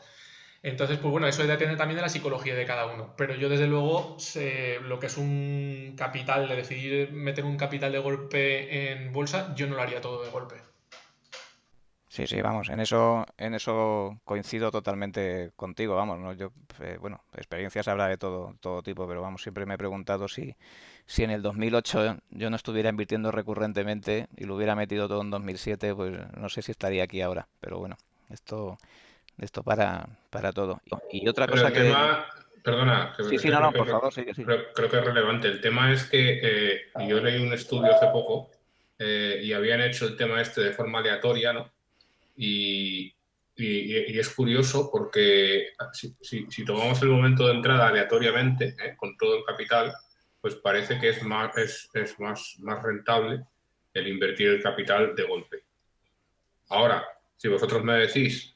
Entonces, pues bueno, eso depende también de la psicología de cada uno. Pero yo, desde luego, sé lo que es un capital, de decidir meter un capital de golpe en bolsa, yo no lo haría todo de golpe. Sí, sí, vamos, en eso coincido totalmente contigo, vamos, ¿no? Yo, bueno, experiencias habrá de todo tipo, pero vamos, siempre me he preguntado si en el 2008 yo no estuviera invirtiendo recurrentemente y lo hubiera metido todo en 2007, pues no sé si estaría aquí ahora, pero bueno, esto, esto para todo. Y otra Pero cosa el que... tema, perdona, Sí, es sí, que no, creo no, que, por favor, sí que sí. creo que es relevante. El tema es que yo leí un estudio hace poco y habían hecho el tema este de forma aleatoria, ¿no? Y, y es curioso porque si tomamos el momento de entrada aleatoriamente, con todo el capital, pues parece que es más rentable el invertir el capital de golpe. Ahora, si vosotros me decís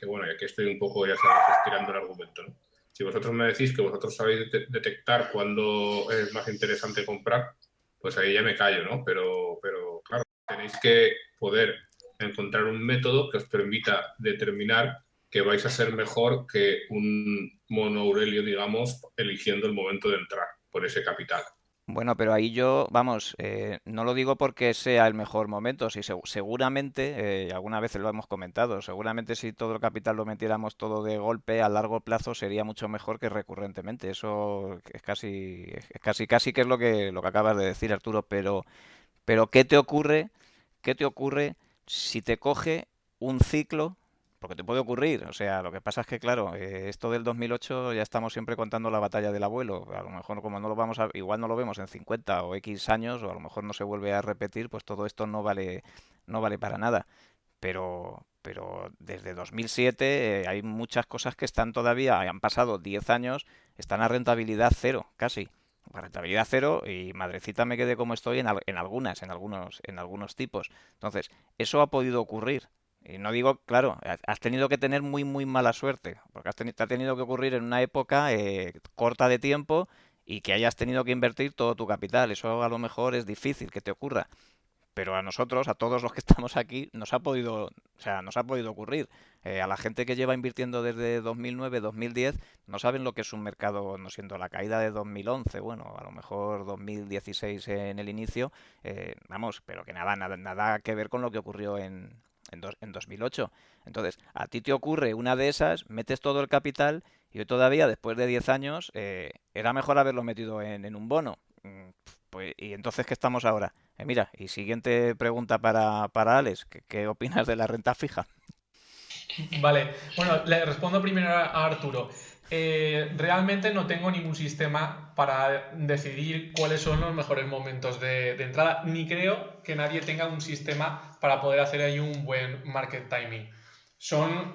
bueno, y aquí estoy un poco, ya sabes, estirando el argumento, ¿no? Si vosotros me decís que vosotros sabéis detectar cuándo es más interesante comprar, pues ahí ya me callo, ¿no? Pero claro, tenéis que poder encontrar un método que os permita determinar que vais a ser mejor que un mono Aurelio, digamos, eligiendo el momento de entrar por ese capital. Bueno, pero ahí yo, vamos, no lo digo porque sea el mejor momento, sí, seguramente, algunas veces lo hemos comentado, seguramente si todo el capital lo metiéramos todo de golpe a largo plazo sería mucho mejor que recurrentemente. Eso casi que es lo que acabas de decir, Arturo, pero ¿qué te ocurre si te coge un ciclo? Porque te puede ocurrir, o sea, lo que pasa es que, claro, esto del 2008 ya estamos siempre contando la batalla del abuelo. A lo mejor como no lo vamos a, igual no lo vemos en 50 o X años, o a lo mejor no se vuelve a repetir, pues todo esto no vale para nada. Pero desde 2007 hay muchas cosas que están todavía, han pasado 10 años, están a rentabilidad cero, casi. A rentabilidad cero y madrecita me quedé como estoy en algunos tipos. Entonces, eso ha podido ocurrir. Y no digo, claro, has tenido que tener muy, muy mala suerte, porque te ha tenido que ocurrir en una época corta de tiempo y que hayas tenido que invertir todo tu capital. Eso a lo mejor es difícil que te ocurra, pero a nosotros, a todos los que estamos aquí, nos ha podido ocurrir. A la gente que lleva invirtiendo desde 2009, 2010, no saben lo que es un mercado, no siendo la caída de 2011, bueno, a lo mejor 2016 en el inicio, vamos, pero que nada que ver con lo que ocurrió en 2008. Entonces, a ti te ocurre una de esas, metes todo el capital y hoy todavía, después de 10 años, era mejor haberlo metido en un bono. Pues, ¿y entonces qué estamos ahora? Mira, y siguiente pregunta para Alex, ¿qué opinas de la renta fija? Vale, bueno, le respondo primero a Arturo. Realmente no tengo ningún sistema para decidir cuáles son los mejores momentos de entrada, ni creo que nadie tenga un sistema para poder hacer ahí un buen market timing.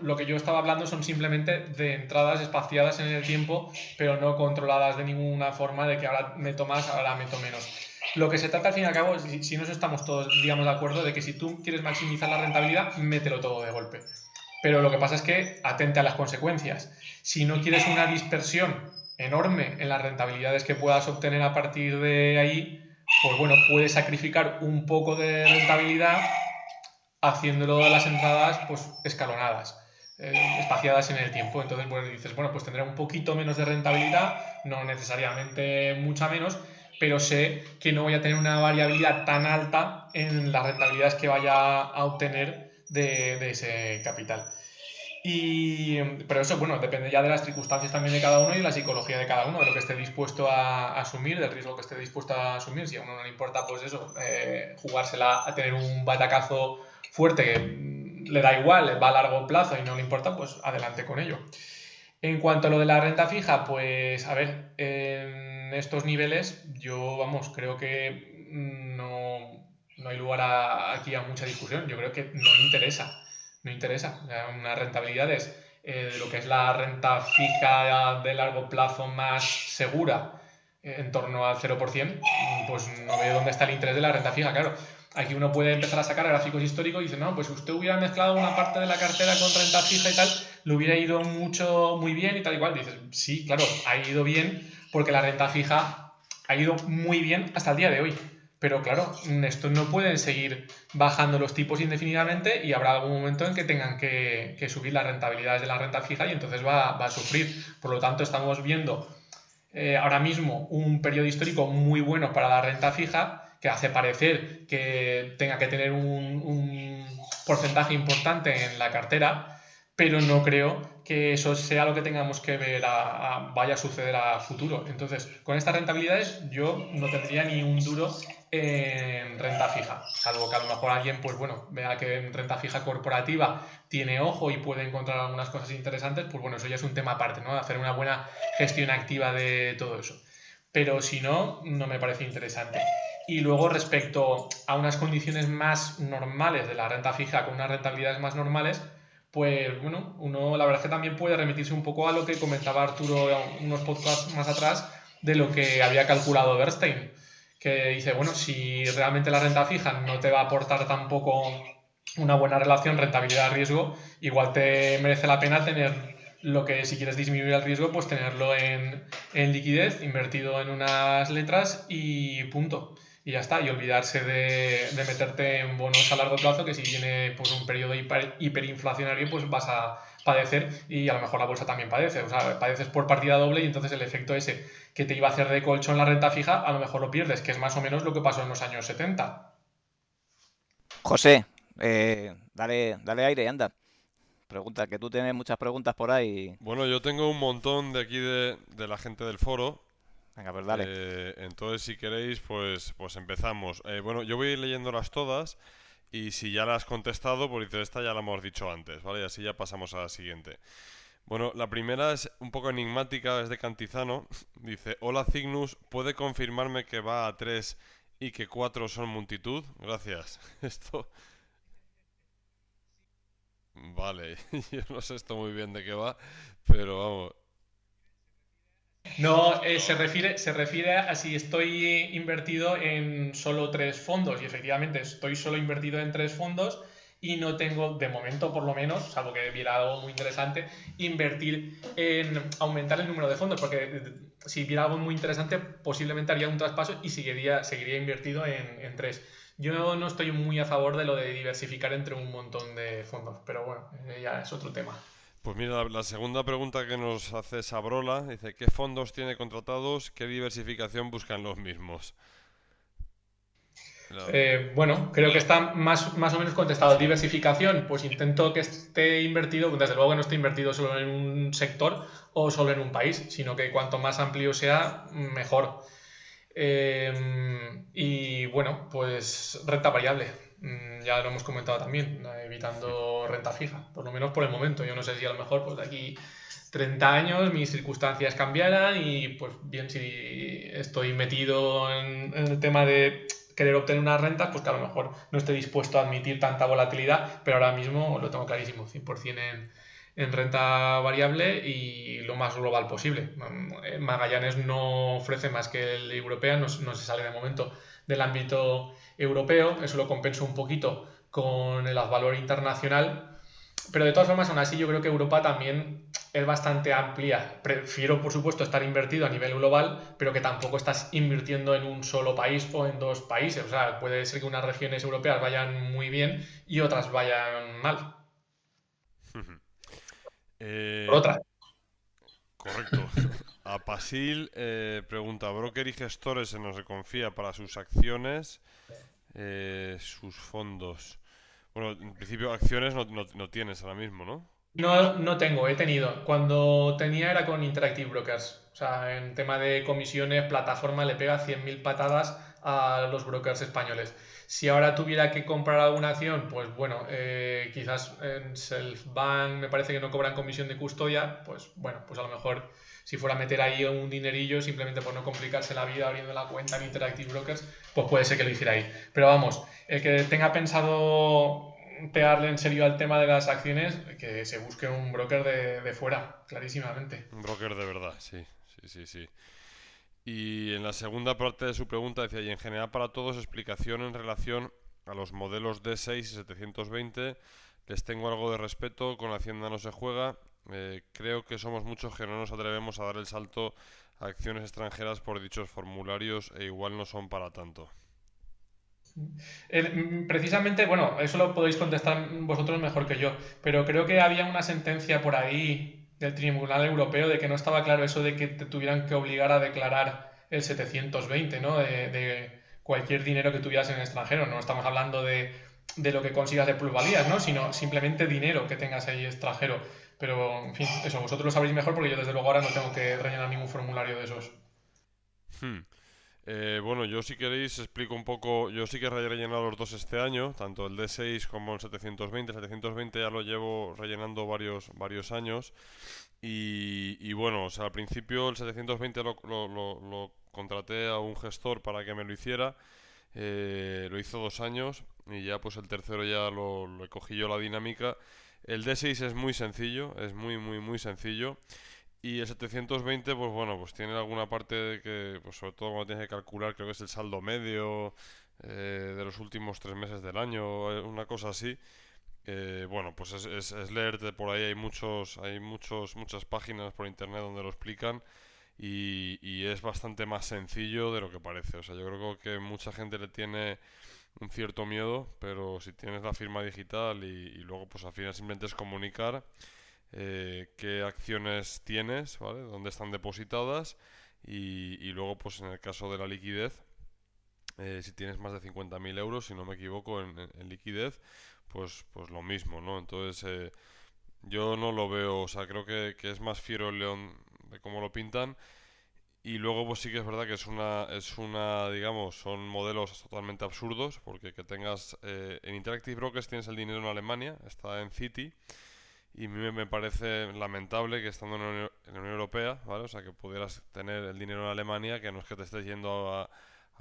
Lo que yo estaba hablando son simplemente de entradas espaciadas en el tiempo, pero no controladas de ninguna forma de que ahora meto más, ahora meto menos. Lo que se trata al fin y al cabo, si nos estamos todos, digamos, de acuerdo, de que si tú quieres maximizar la rentabilidad, mételo todo de golpe. Pero lo que pasa es que atente a las consecuencias. Si no quieres una dispersión enorme en las rentabilidades que puedas obtener a partir de ahí, pues bueno, puedes sacrificar un poco de rentabilidad haciéndolo de las entradas pues escalonadas, espaciadas en el tiempo. Entonces, pues dices, bueno, pues tendré un poquito menos de rentabilidad, no necesariamente mucha menos, pero sé que no voy a tener una variabilidad tan alta en las rentabilidades que vaya a obtener de ese capital. Pero eso, bueno, depende ya de las circunstancias también de cada uno y de la psicología de cada uno, de lo que esté dispuesto a asumir, del riesgo que esté dispuesto a asumir. Si a uno no le importa, pues eso, jugársela a tener un batacazo fuerte que le da igual, va a largo plazo y no le importa, pues adelante con ello. En cuanto a lo de la renta fija, pues a ver, en estos niveles, yo, vamos, creo que no hay lugar aquí a mucha discusión. Yo creo que no interesa. No interesa. O sea, unas rentabilidades de lo que es la renta fija de largo plazo más segura, en torno al 0%, pues no veo dónde está el interés de la renta fija. Claro, aquí uno puede empezar a sacar gráficos históricos y dice, no, pues usted hubiera mezclado una parte de la cartera con renta fija y tal, le hubiera ido muy bien y tal y cual. Dices, sí, claro, ha ido bien porque la renta fija ha ido muy bien hasta el día de hoy. Pero claro, estos no pueden seguir bajando los tipos indefinidamente y habrá algún momento en que tengan que subir las rentabilidades de la renta fija y entonces va a sufrir. Por lo tanto, estamos viendo ahora mismo un periodo histórico muy bueno para la renta fija, que hace parecer que tenga que tener un porcentaje importante en la cartera, pero no creo que eso sea lo que tengamos que ver vaya a suceder a futuro. Entonces, con estas rentabilidades yo no tendría ni un duro en renta fija, salvo que a lo mejor alguien, pues bueno, vea que en renta fija corporativa tiene ojo y puede encontrar algunas cosas interesantes, pues bueno, eso ya es un tema aparte, ¿no? Hacer una buena gestión activa de todo eso. Pero si no, no me parece interesante. Y luego respecto a unas condiciones más normales de la renta fija con unas rentabilidades más normales, pues bueno, uno la verdad es que también puede remitirse un poco a lo que comentaba Arturo unos podcasts más atrás de lo que había calculado Bernstein, que dice, bueno, si realmente la renta fija no te va a aportar tampoco una buena relación rentabilidad-riesgo, igual te merece la pena tener lo que, si quieres disminuir el riesgo, pues tenerlo en liquidez, invertido en unas letras y punto. Y ya está, y olvidarse de meterte en bonos a largo plazo, que si viene pues, un periodo hiperinflacionario, pues vas a padecer y a lo mejor la bolsa también padece. O sea, padeces por partida doble y entonces el efecto ese que te iba a hacer de colchón la renta fija, a lo mejor lo pierdes, que es más o menos lo que pasó en los años 70. José, dale aire, anda. Pregunta, que tú tienes muchas preguntas por ahí. Bueno, yo tengo un montón de aquí de la gente del foro. Venga, pues dale. Entonces, si queréis, pues empezamos. Bueno, yo voy leyéndolas todas y si ya las has contestado, pues dices, esta ya la hemos dicho antes, ¿vale? Y así ya pasamos a la siguiente. Bueno, la primera es un poco enigmática, es de Cantizano. Dice, hola Cygnus, ¿puede confirmarme que va a 3 y que 4 son multitud? Gracias. Esto... Vale, yo no sé esto muy bien de qué va, pero vamos. No, se refiere a si estoy invertido en solo tres fondos y efectivamente estoy solo invertido en tres fondos y no tengo, de momento por lo menos, salvo que viera algo muy interesante, invertir en aumentar el número de fondos, porque si viera algo muy interesante posiblemente haría un traspaso y seguiría invertido en tres. Yo no estoy muy a favor de lo de diversificar entre un montón de fondos, pero bueno, ya es otro tema. Pues mira, la segunda pregunta que nos hace Sabrola dice, ¿qué fondos tiene contratados? ¿Qué diversificación buscan los mismos? La- Bueno, creo que está más o menos contestado. Diversificación, pues intento que esté invertido, desde luego que no esté invertido solo en un sector o solo en un país, sino que cuanto más amplio sea, mejor. Y bueno, pues renta variable. Ya lo hemos comentado también, evitando renta fija, por lo menos por el momento. Yo no sé si a lo mejor pues de aquí 30 años mis circunstancias cambiaran y pues bien, si estoy metido en el tema de querer obtener unas rentas, pues que a lo mejor no estoy dispuesto a admitir tanta volatilidad, pero ahora mismo lo tengo clarísimo, 100% en renta variable y lo más global posible. Magallanes no ofrece más que el europeo, no se sale de momento del ámbito europeo, eso lo compenso un poquito con el valor internacional, pero de todas formas, aún así, yo creo que Europa también es bastante amplia. Prefiero, por supuesto, estar invertido a nivel global, pero que tampoco estás invirtiendo en un solo país o en dos países. O sea, puede ser que unas regiones europeas vayan muy bien y otras vayan mal. Por Eh, otra. correcto. Apasil pregunta, ¿broker y gestores se nos confía para sus acciones, sus fondos? Bueno, en principio acciones no tienes ahora mismo, ¿no? No tengo, he tenido. Cuando tenía era con Interactive Brokers. O sea, en tema de comisiones, plataforma le pega 100.000 patadas a los brokers españoles. Si ahora tuviera que comprar alguna acción, pues bueno, quizás en Selfbank me parece que no cobran comisión de custodia, pues bueno, pues a lo mejor si fuera a meter ahí un dinerillo simplemente por no complicarse la vida abriendo la cuenta en Interactive Brokers, pues puede ser que lo hiciera ahí. Pero vamos, el que tenga pensado pegarle en serio al tema de las acciones, que se busque un broker de fuera, clarísimamente. Un broker de verdad, sí, sí, sí, sí. Y en la segunda parte de su pregunta decía, y en general para todos, explicación en relación a los modelos D6 y 720. Les tengo algo de respeto, con Hacienda no se juega. Creo que somos muchos que no nos atrevemos a dar el salto a acciones extranjeras por dichos formularios e igual no son para tanto. Precisamente, bueno, eso lo podéis contestar vosotros mejor que yo, pero creo que había una sentencia por ahí del Tribunal Europeo de que no estaba claro eso de que te tuvieran que obligar a declarar el 720, ¿no? De cualquier dinero que tuvieras en el extranjero. No estamos hablando de lo que consigas de plusvalías, ¿no? Sino simplemente dinero que tengas ahí extranjero. Pero, en fin, eso, vosotros lo sabréis mejor porque yo desde luego ahora no tengo que rellenar ningún formulario de esos. Hmm. Bueno, yo si queréis explico un poco, yo sí que he rellenado los dos este año, tanto el D6 como el 720. El 720 ya lo llevo rellenando varios años y bueno, o sea, al principio el 720 lo contraté a un gestor para que me lo hiciera, lo hizo 2 años y ya pues el tercero ya lo cogí yo la dinámica. El D6 es muy sencillo, es muy sencillo. Y el 720, pues bueno, pues tiene alguna parte de que, pues sobre todo cuando tienes que calcular, creo que es el saldo medio de los últimos 3 meses del año, una cosa así. Bueno, pues es leerte por ahí, muchas páginas por internet donde lo explican y es bastante más sencillo de lo que parece. O sea, yo creo que mucha gente le tiene un cierto miedo, pero si tienes la firma digital y luego pues al final simplemente es comunicar qué acciones tienes, ¿vale? Dónde están depositadas y luego pues en el caso de la liquidez, si tienes más de 50.000 euros, si no me equivoco, en liquidez, pues lo mismo, ¿no? Entonces yo no lo veo, o sea, creo que es más fiero el león de cómo lo pintan. Y luego pues sí que es verdad que digamos, son modelos totalmente absurdos, porque que tengas, en Interactive Brokers tienes el dinero en Alemania, está en Citi, y a mí me parece lamentable que estando en la Unión Europea, ¿vale? O sea, que pudieras tener el dinero en Alemania, que no es que te estés yendo a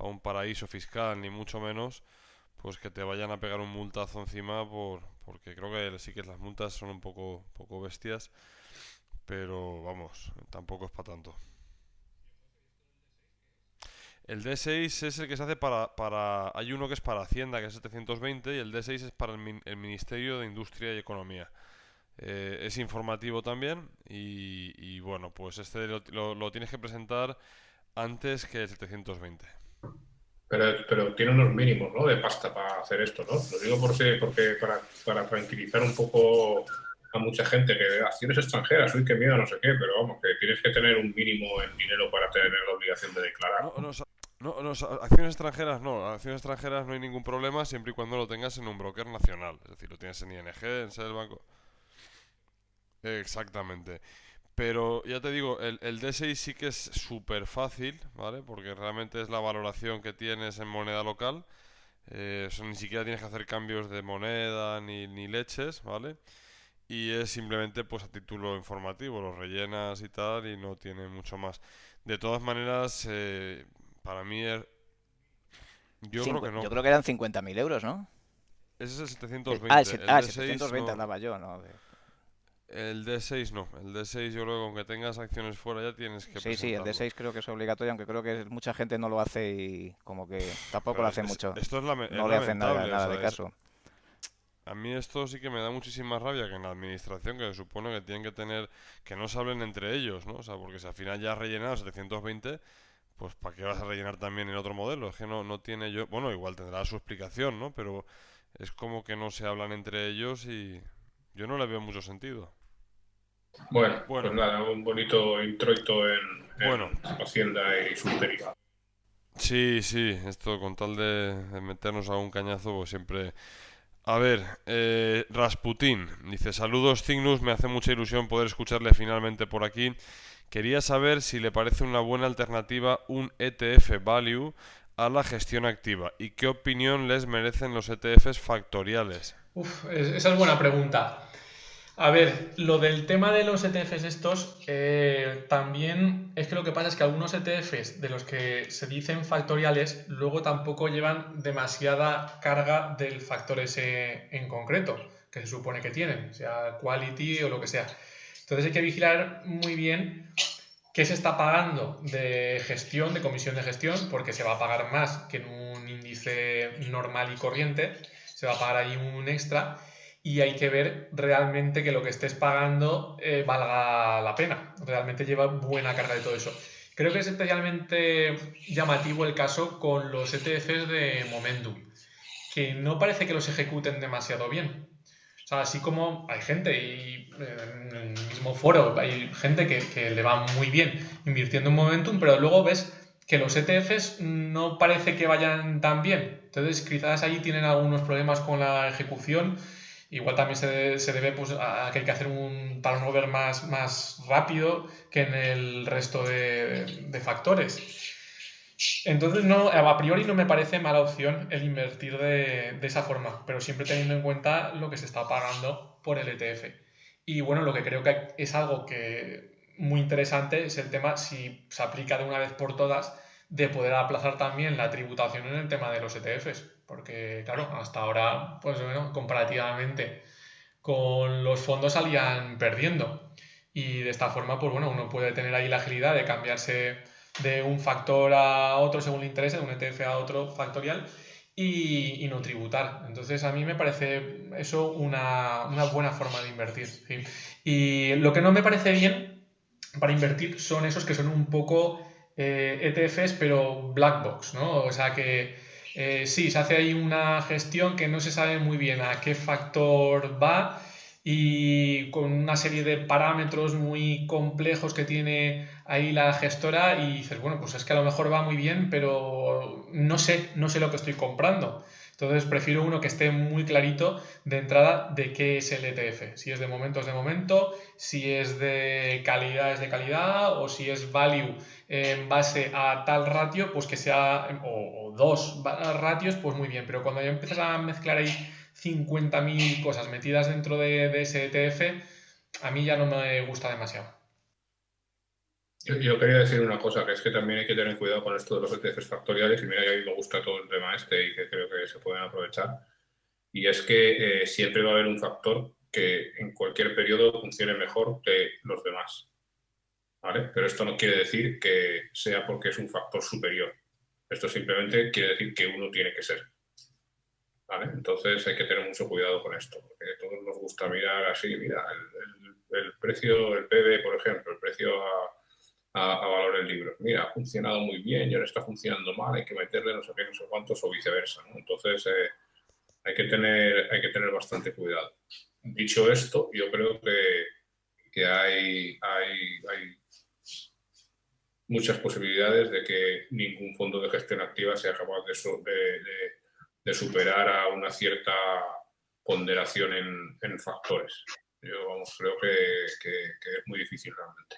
un paraíso fiscal, ni mucho menos, pues que te vayan a pegar un multazo encima porque creo que sí que las multas son un poco bestias, pero vamos, tampoco es para tanto. El D6 es el que se hace hay uno que es para Hacienda, que es 720, y el D6 es para el Ministerio de Industria y Economía. Es informativo también y bueno, pues este lo tienes que presentar antes que el 720. Pero tiene unos mínimos, ¿no? De pasta para hacer esto, ¿no? Lo digo porque para tranquilizar un poco a mucha gente que acciones extranjeras, uy, qué miedo, no sé qué, pero vamos, que tienes que tener un mínimo en dinero para tener la obligación de declarar. Acciones extranjeras no hay ningún problema siempre y cuando lo tengas en un broker nacional, es decir, lo tienes en ING, en el banco. Exactamente. Pero ya te digo, el D6 sí que es súper fácil, ¿vale? Porque realmente es la valoración que tienes en moneda local. Eso ni siquiera tienes que hacer cambios de moneda ni leches, ¿vale? Y es simplemente pues a título informativo, lo rellenas y tal y no tiene mucho más. De todas maneras, para mí yo creo que no. Yo creo que eran 50.000 euros, ¿no? Ese es el Ah, 720. El el D6 720 no. hablaba yo, ¿no? El D6 no. El D6 yo creo que aunque tengas acciones fuera ya tienes que Sí, el presentarlo. D6 creo que es obligatorio, aunque creo que mucha gente no lo hace y como que tampoco Pero lo hace mucho. esto es No le hacen lamentable, nada o de sea, caso. a mí esto sí que me da muchísima rabia que en la administración, que se supone que tienen que tener, que no se hablen entre ellos, ¿no? O sea, porque si al final ya has rellenado 720, pues ¿para qué vas a rellenar también en otro modelo? Es que no tiene yo, bueno, igual tendrá su explicación, ¿no? Pero es como que no se hablan entre ellos y yo no le veo mucho sentido. Bueno, pues Bueno, nada, un bonito introito bueno, en Hacienda y sus derivados. sí, esto con tal de meternos a un cañazo, pues siempre. A ver, Rasputín dice, saludos Cygnus, me hace mucha ilusión poder escucharle finalmente por aquí. Quería saber si le parece una buena alternativa un ETF Value a la gestión activa? ¿Y qué opinión les merecen los ETFs factoriales? Esa es buena pregunta. A ver, lo del tema de los ETFs estos, también es que lo que pasa es que algunos ETFs de los que se dicen factoriales luego tampoco llevan demasiada carga del factor ese en concreto, que se supone que tienen, sea quality o lo que sea. Entonces hay que vigilar muy bien qué se está pagando de gestión, de comisión de gestión, porque se va a pagar más que en un índice normal y corriente, se va a pagar ahí un extra y hay que ver realmente que lo que estés pagando valga la pena, realmente lleva buena carga de todo eso. Creo que es especialmente llamativo el caso con los ETFs de Momentum, que no parece que los ejecuten demasiado bien. O sea, así como hay gente, y en el mismo foro hay gente que le va muy bien invirtiendo en Momentum, pero luego ves que los ETFs no parece que vayan tan bien. Entonces, quizás ahí tienen algunos problemas con la ejecución. Igual también se debe pues, a que hay que hacer un turnover más rápido que en el resto de factores. Entonces, no, a priori no me parece mala opción el invertir de esa forma, pero siempre teniendo en cuenta lo que se está pagando por el ETF. Y bueno, lo que creo que es algo que muy interesante es el tema, si se aplica de una vez por todas, de poder aplazar también la tributación en el tema de los ETFs. Porque, claro, hasta ahora, pues bueno, comparativamente con los fondos salían perdiendo. Y de esta forma, pues bueno, uno puede tener ahí la agilidad de cambiarse de un factor a otro según le interese, de un ETF a otro factorial y no tributar. Entonces a mí me parece eso una buena forma de invertir. ¿Sí? Y lo que no me parece bien para invertir son esos que son un poco ETFs pero black box, ¿no? O sea que sí, se hace ahí una gestión que no se sabe muy bien a qué factor va y con una serie de parámetros muy complejos que tiene ahí la gestora y dices, bueno, pues es que a lo mejor va muy bien, pero no sé lo que estoy comprando. Entonces prefiero uno que esté muy clarito de entrada de qué es el ETF. Si es de momento es de momento, si es de calidad es de calidad o si es value en base a tal ratio, pues que sea, o dos ratios, pues muy bien. Pero cuando ya empiezas a mezclar ahí 50.000 cosas metidas dentro de ese ETF, a mí ya no me gusta demasiado. Yo quería decir una cosa, que es que también hay que tener cuidado con esto de los ETFs factoriales, y mira que a mí me gusta todo el tema este y que creo que se pueden aprovechar, y es que siempre va a haber un factor que en cualquier periodo funcione mejor que los demás, ¿vale? Pero esto no quiere decir que sea porque es un factor superior. Esto simplemente quiere decir que uno tiene que ser, ¿vale? Entonces hay que tener mucho cuidado con esto, porque a todos nos gusta mirar así, mira, el precio, el PB, por ejemplo, el precio a valor del libro. Mira, ha funcionado muy bien y ahora está funcionando mal, hay que meterle no sé qué, no sé cuántos o viceversa, ¿no? Entonces hay que tener bastante cuidado. Dicho esto, yo creo que hay muchas posibilidades de que ningún fondo de gestión activa sea capaz de superar a una cierta ponderación en factores. Yo creo que es muy difícil realmente.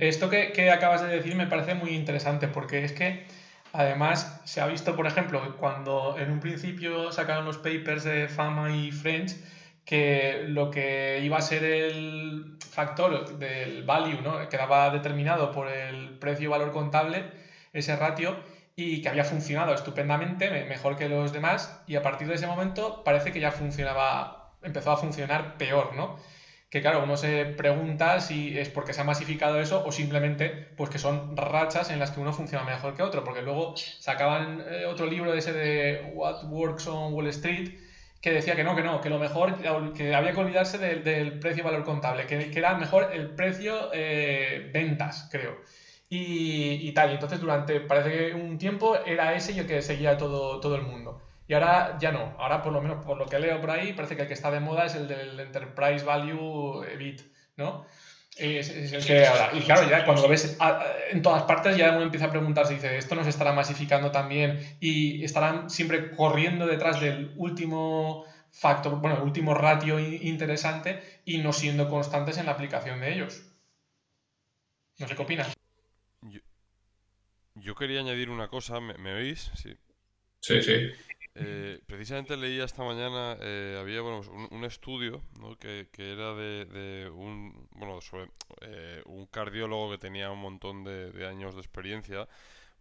Esto que acabas de decir me parece muy interesante porque es que además se ha visto, por ejemplo, cuando en un principio sacaron los papers de Fama y Friends, que lo que iba a ser el factor del value, ¿no? Quedaba determinado por el precio-valor contable, ese ratio, y que había funcionado estupendamente, mejor que los demás, y a partir de ese momento parece que ya empezó a funcionar peor, ¿no? Que claro, uno se pregunta si es porque se ha masificado eso o simplemente pues que son rachas en las que uno funciona mejor que otro, porque luego sacaban otro libro de ese de What Works on Wall Street que decía que lo mejor, que había que olvidarse del precio-valor contable, que era mejor el precio ventas, creo. Y tal, y entonces parece que un tiempo era ese y el que seguía todo el mundo. Y ahora ya no. Ahora, por lo menos por lo que leo por ahí, parece que el que está de moda es el del Enterprise Value EBIT, ¿no? Es el que ahora. Y claro, ya cuando lo ves en todas partes, ya uno empieza a preguntarse, dice, ¿esto nos estará masificando también? Y estarán siempre corriendo detrás del último factor, bueno, el último ratio interesante y no siendo constantes en la aplicación de ellos. No sé qué opinas. Yo, Yo quería añadir una cosa, ¿me oís? Sí. Sí, sí. Precisamente leía esta mañana, había bueno, pues un estudio, ¿no? que era de un, bueno, sobre un cardiólogo que tenía un montón de años de experiencia,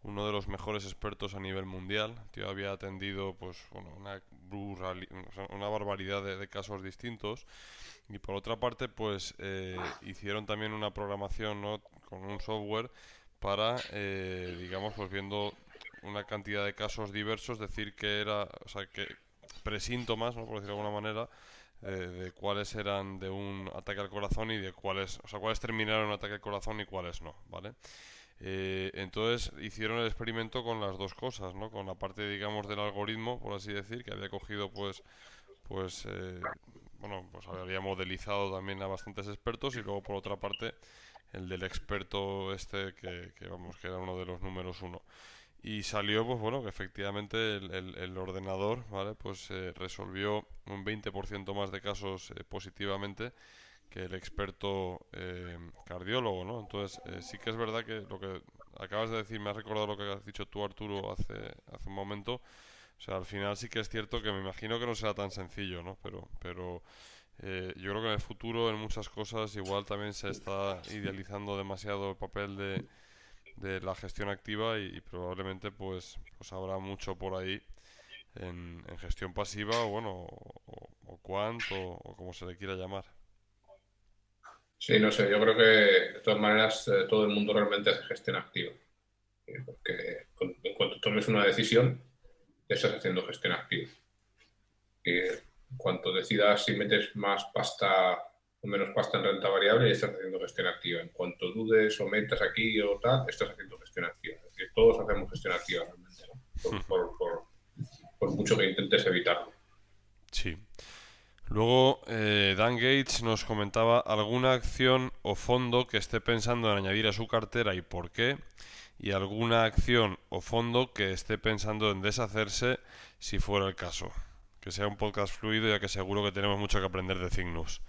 uno de los mejores expertos a nivel mundial. El tío había atendido pues, bueno, o sea, una barbaridad de casos distintos. Y por otra parte, pues hicieron también una programación, ¿no? con un software para, digamos, pues viendo una cantidad de casos diversos, decir que era, o sea, que presíntomas, ¿no? por decirlo de alguna manera, de cuáles eran de un ataque al corazón y de cuáles, o sea, cuáles terminaron en un ataque al corazón y cuáles no, ¿vale? Entonces hicieron el experimento con las dos cosas, ¿no? Con la parte, digamos, del algoritmo, por así decir, que había cogido, pues, bueno, pues había modelizado también a bastantes expertos y luego por otra parte el del experto este vamos, que era uno de los números uno. Y salió, pues bueno, que efectivamente el ordenador, ¿vale? Pues resolvió un 20% más de casos positivamente que el experto cardiólogo, ¿no? Entonces, sí que es verdad que lo que acabas de decir me ha recordado lo que has dicho tú, Arturo, hace un momento. O sea, al final sí que es cierto que me imagino que no será tan sencillo, ¿no? Pero yo creo que en el futuro, en muchas cosas, igual también se está idealizando demasiado el papel de la gestión activa y probablemente pues habrá mucho por ahí en gestión pasiva o bueno, o quant o como se le quiera llamar. Sí, no sé, yo creo que de todas maneras todo el mundo realmente hace gestión activa. Porque en cuanto tomes una decisión, ya estás haciendo gestión activa. Y en cuanto decidas si metes más pasta o menos pasta en renta variable, ya estás haciendo gestión activa. En cuanto dudes o metas aquí o tal, estás haciendo gestión activa. Es decir, todos hacemos gestión activa realmente, ¿no? Por mucho que intentes evitarlo. Sí. Luego, Dan Gates nos comentaba alguna acción o fondo que esté pensando en añadir a su cartera y por qué, y alguna acción o fondo que esté pensando en deshacerse si fuera el caso. Que sea un podcast fluido, ya que seguro que tenemos mucho que aprender de Cygnus.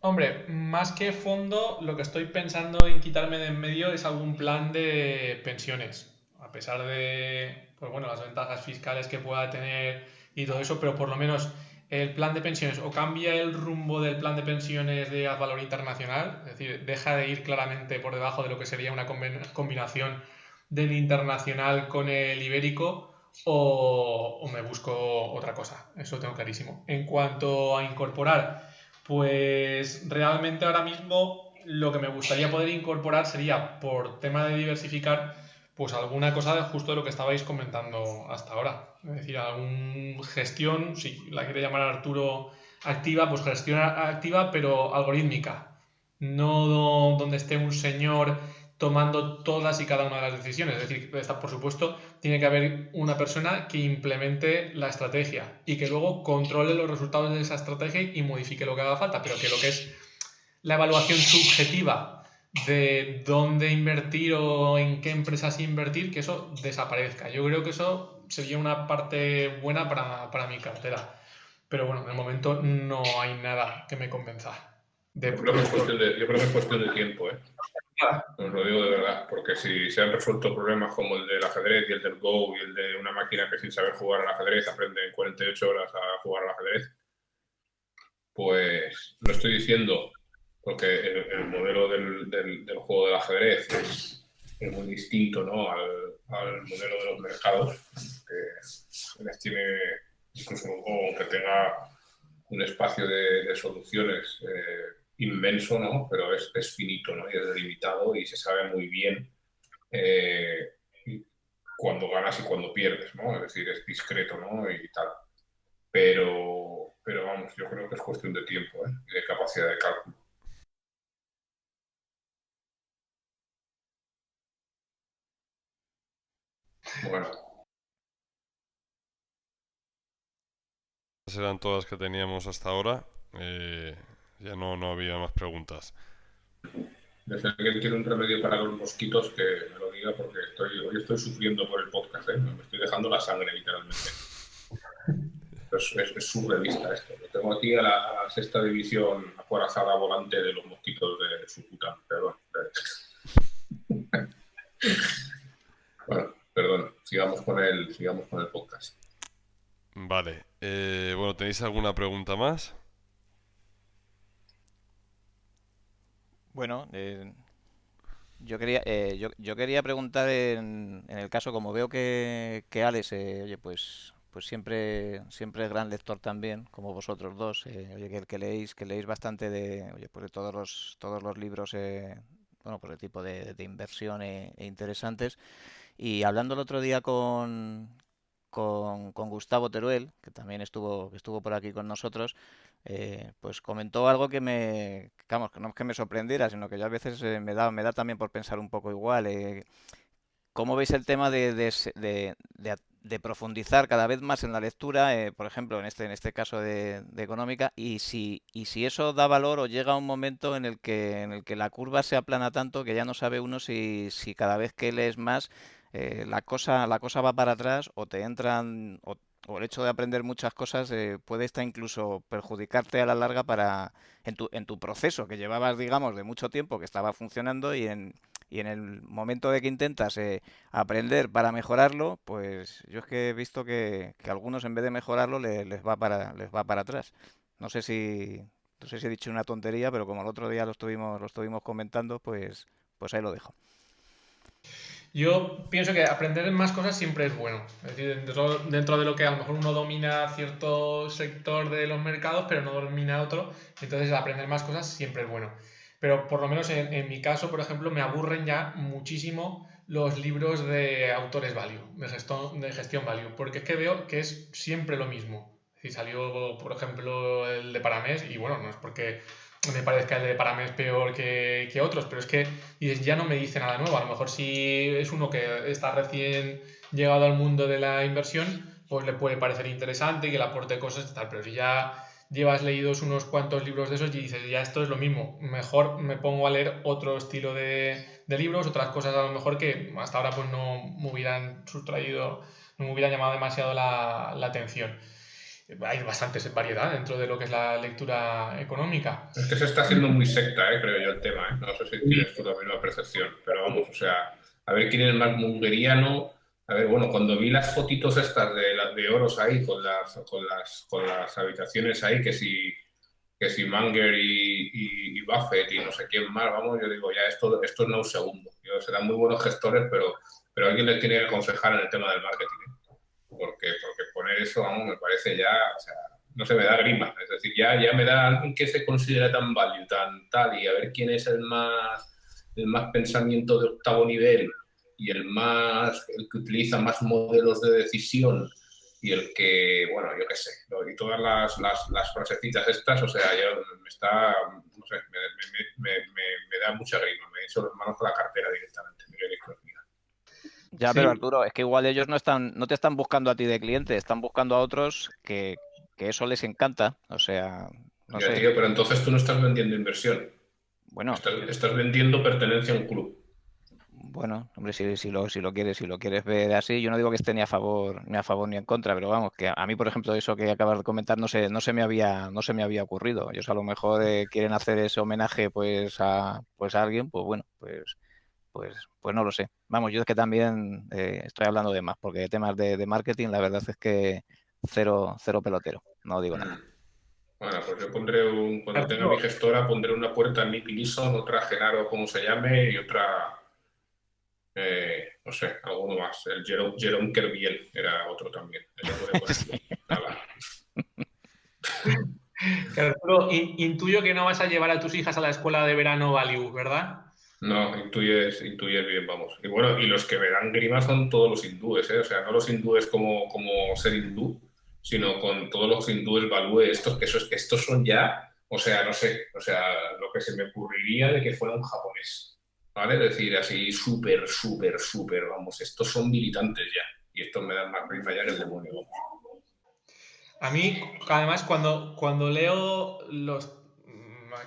Hombre, más que fondo, lo que estoy pensando en quitarme de en medio es algún plan de pensiones. A pesar de, pues bueno, las ventajas fiscales que pueda tener y todo eso, pero por lo menos el plan de pensiones o cambia el rumbo del plan de pensiones de Advalor Internacional, es decir, deja de ir claramente por debajo de lo que sería una combinación del internacional con el ibérico o me busco otra cosa. Eso tengo clarísimo. En cuanto a incorporar, pues realmente ahora mismo lo que me gustaría poder incorporar sería, por tema de diversificar, pues alguna cosa de justo de lo que estabais comentando hasta ahora. Es decir, alguna gestión, si la quiere llamar Arturo activa, pues gestión activa pero algorítmica. No donde esté un señor tomando todas y cada una de las decisiones. Es decir, por supuesto, tiene que haber una persona que implemente la estrategia y que luego controle los resultados de esa estrategia y modifique lo que haga falta, pero que lo que es la evaluación subjetiva de dónde invertir o en qué empresas invertir, que eso desaparezca. Yo creo que eso sería una parte buena para mi cartera. Pero bueno, en el momento no hay nada que me convenza. Yo creo que es cuestión de tiempo, ¿eh? Os lo digo de verdad, porque si se han resuelto problemas como el del ajedrez y el del Go y el de una máquina que sin saber jugar al ajedrez aprende en 48 horas a jugar al ajedrez, pues no estoy diciendo, porque el modelo del juego del ajedrez es muy distinto, ¿no? al modelo de los mercados, que les tiene incluso un juego, aunque tenga un espacio de soluciones inmenso, ¿no? Pero es finito, ¿no? Y es delimitado y se sabe muy bien eh, cuando ganas y cuando pierdes, ¿no? Es decir, es discreto, ¿no? Y tal. Pero vamos, yo creo que es cuestión de tiempo, ¿eh? Y de capacidad de cálculo. Bueno, Esas eran todas que teníamos hasta ahora. Ya no había más preguntas. desde que alguien tiene un remedio para los mosquitos, que me lo diga porque hoy estoy sufriendo por el podcast, ¿eh? Me estoy dejando la sangre, literalmente. Es surrealista esto. Lo tengo aquí a la sexta división acorazada volante de los mosquitos de su puta. Perdón. sigamos con el podcast. Vale. Bueno, ¿tenéis alguna pregunta más? Bueno, yo quería preguntar en el caso, como veo que Alex, oye, pues siempre es gran lector también, como vosotros dos, oye, que leéis bastante oye, pues de todos los libros, bueno, pues de tipo de inversión e interesantes. Y hablando el otro día con Gustavo Teruel, que también estuvo por aquí con nosotros, pues comentó algo vamos, que no es que me sorprendiera, sino que yo a veces me da también por pensar un poco igual. ¿Cómo veis el tema de profundizar cada vez más en la lectura, por ejemplo, en este caso de económica, y si eso da valor o llega un momento en el que la curva se aplana tanto que ya no sabe uno si cada vez que lees más la cosa va para atrás o te entran o el hecho de aprender muchas cosas puede estar incluso perjudicarte a la larga en tu proceso que llevabas, digamos, de mucho tiempo que estaba funcionando y en el momento de que intentas aprender para mejorarlo, pues yo es que he visto que algunos en vez de mejorarlo les va para atrás. No sé si he dicho una tontería, pero como el otro día lo estuvimos comentando, pues ahí lo dejo. Yo pienso que aprender más cosas siempre es bueno. Es decir, dentro de lo que a lo mejor uno domina cierto sector de los mercados, pero no domina otro, entonces aprender más cosas siempre es bueno. Pero por lo menos en mi caso, por ejemplo, me aburren ya muchísimo los libros de autores value, de gestión value, porque es que veo que es siempre lo mismo. Si salió, por ejemplo, el de Paramés, y bueno, no es porque me parezca el de Paramés peor que otros, pero es que ya no me dice nada nuevo. A lo mejor si es uno que está recién llegado al mundo de la inversión, pues le puede parecer interesante y que le aporte cosas y tal, pero si ya llevas leídos unos cuantos libros de esos y dices, ya esto es lo mismo, mejor me pongo a leer otro estilo de libros, otras cosas a lo mejor que hasta ahora pues no me hubieran sustraído, no me hubieran llamado demasiado la atención. Hay bastante variedad dentro de lo que es la lectura económica. Es que se está haciendo muy secta, creo yo, el tema, ¿eh? No sé si tienes tú también la percepción, pero vamos, o sea, a ver quién es el más mungeriano. A ver, bueno, cuando vi las fotitos estas de oros ahí, con las habitaciones ahí, que si Munger y Buffett y no sé quién más, vamos, yo digo, ya esto no es un segundo. Serán muy buenos gestores, pero alguien les tiene que aconsejar en el tema del marketing, ¿eh? Porque poner eso, vamos, me parece ya, o sea, no se me da grima. Es decir, ya me da alguien que se considera tan value, tan tal, y a ver quién es el más pensamiento de octavo nivel y el que utiliza más modelos de decisión y el que, bueno, yo qué sé, y todas las frasecitas estas, o sea, ya me está, no sé, me da mucha grima, me echo las manos a la cartera directamente, me queréis que os diga. Ya, pero Sí, Arturo, es que igual ellos no te están buscando a ti de cliente, están buscando a otros que eso les encanta. O sea, no Ya, sé. tío, pero entonces tú no estás vendiendo inversión, Bueno, estás vendiendo pertenencia a un club. bueno, hombre, si lo quieres ver así, yo no digo que esté ni a favor ni en contra, pero vamos, que a mí, por ejemplo, eso que acabas de comentar no se me había ocurrido. Ellos a lo mejor quieren hacer ese homenaje pues a alguien, pues bueno, pues no lo sé. Vamos, yo es que también estoy hablando de más, porque temas de marketing, la verdad es que cero pelotero, no digo nada. Mm. Bueno, pues yo cuando tenga mi Arturo, gestora, pondré una puerta en Nick Leeson, otra Genaro, como se llame, y otra, no sé, alguno más. El Jerome Kerviel era otro también. Ese puede poner. Nada. que Arturo, intuyo que no vas a llevar a tus hijas a la escuela de verano Value, ¿verdad? No, intuyes bien, vamos. Y bueno, y los que me dan grima son todos los hindúes, ¿eh? O sea, no los hindúes como ser hindú, sino con todos los hindúes valúe estos, que estos son ya, o sea, no sé, o sea, lo que se me ocurriría de que fuera un japonés, ¿vale? Es decir, así súper, súper, súper, vamos, estos son militantes ya, y estos me dan más grima ya que el demonio, vamos. A mí, además, cuando leo las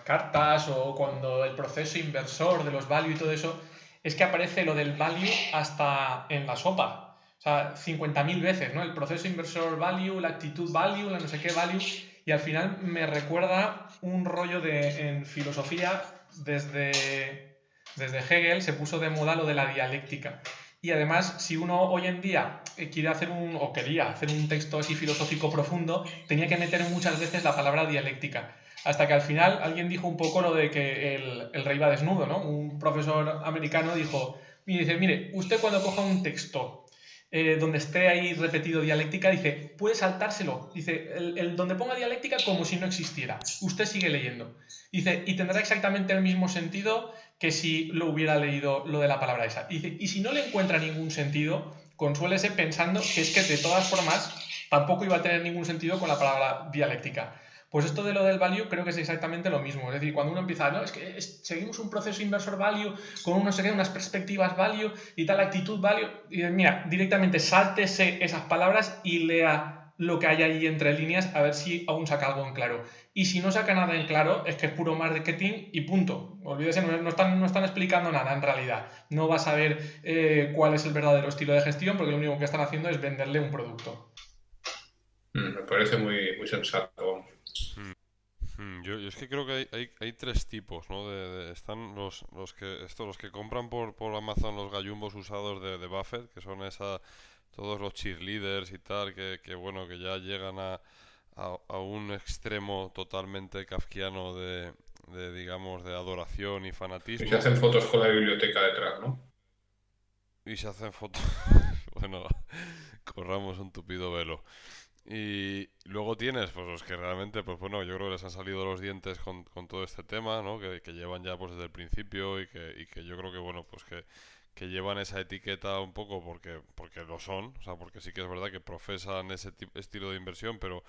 cartas o cuando el proceso inversor de los value y todo eso, es que aparece lo del value hasta en la sopa. O sea, 50.000 veces, ¿no? El proceso inversor value, la actitud value, la no sé qué value. Y al final me recuerda un rollo en filosofía desde Hegel se puso de moda lo de la dialéctica. Y además, si uno hoy en día quiere hacer o quería hacer un texto así filosófico profundo, tenía que meter muchas veces la palabra dialéctica. Hasta que al final alguien dijo un poco lo de que el rey va desnudo, ¿no? Un profesor americano dijo, y dice, mire, usted cuando coja un texto donde esté ahí repetido dialéctica, dice, puede saltárselo. Dice, donde ponga dialéctica como si no existiera. Usted sigue leyendo. Dice, y tendrá exactamente el mismo sentido que si lo hubiera leído lo de la palabra esa. Dice, y si no le encuentra ningún sentido, consuélese pensando que es que de todas formas tampoco iba a tener ningún sentido con la palabra dialéctica. Pues esto de lo del value creo que es exactamente lo mismo. Es decir, cuando uno empieza, no, es que seguimos un proceso inversor value con unas perspectivas value y tal actitud value. Y mira, directamente sáltese esas palabras y lea lo que hay ahí entre líneas a ver si aún saca algo en claro. Y si no saca nada en claro, es que es puro marketing y punto. Olvídese, no están explicando nada en realidad. No vas a ver cuál es el verdadero estilo de gestión porque lo único que están haciendo es venderle un producto. Me parece muy, muy sensato. Yo es que creo que hay tres tipos, ¿no? Están los que compran por Amazon los gallumbos usados de Buffett, que son todos los cheerleaders y tal, bueno, que ya llegan a un extremo totalmente kafkiano digamos, de adoración y Y fanatismo. se hacen fotos con la biblioteca detrás, ¿no? Y se hacen fotos. Bueno, corramos un tupido velo. Y luego tienes, pues los que realmente, pues bueno, yo creo que les han salido los dientes con todo este tema, ¿no? Que llevan ya pues desde el principio y que yo creo que, bueno, pues que llevan esa etiqueta un poco porque lo son, o sea, porque sí que es verdad que profesan ese estilo de inversión, pero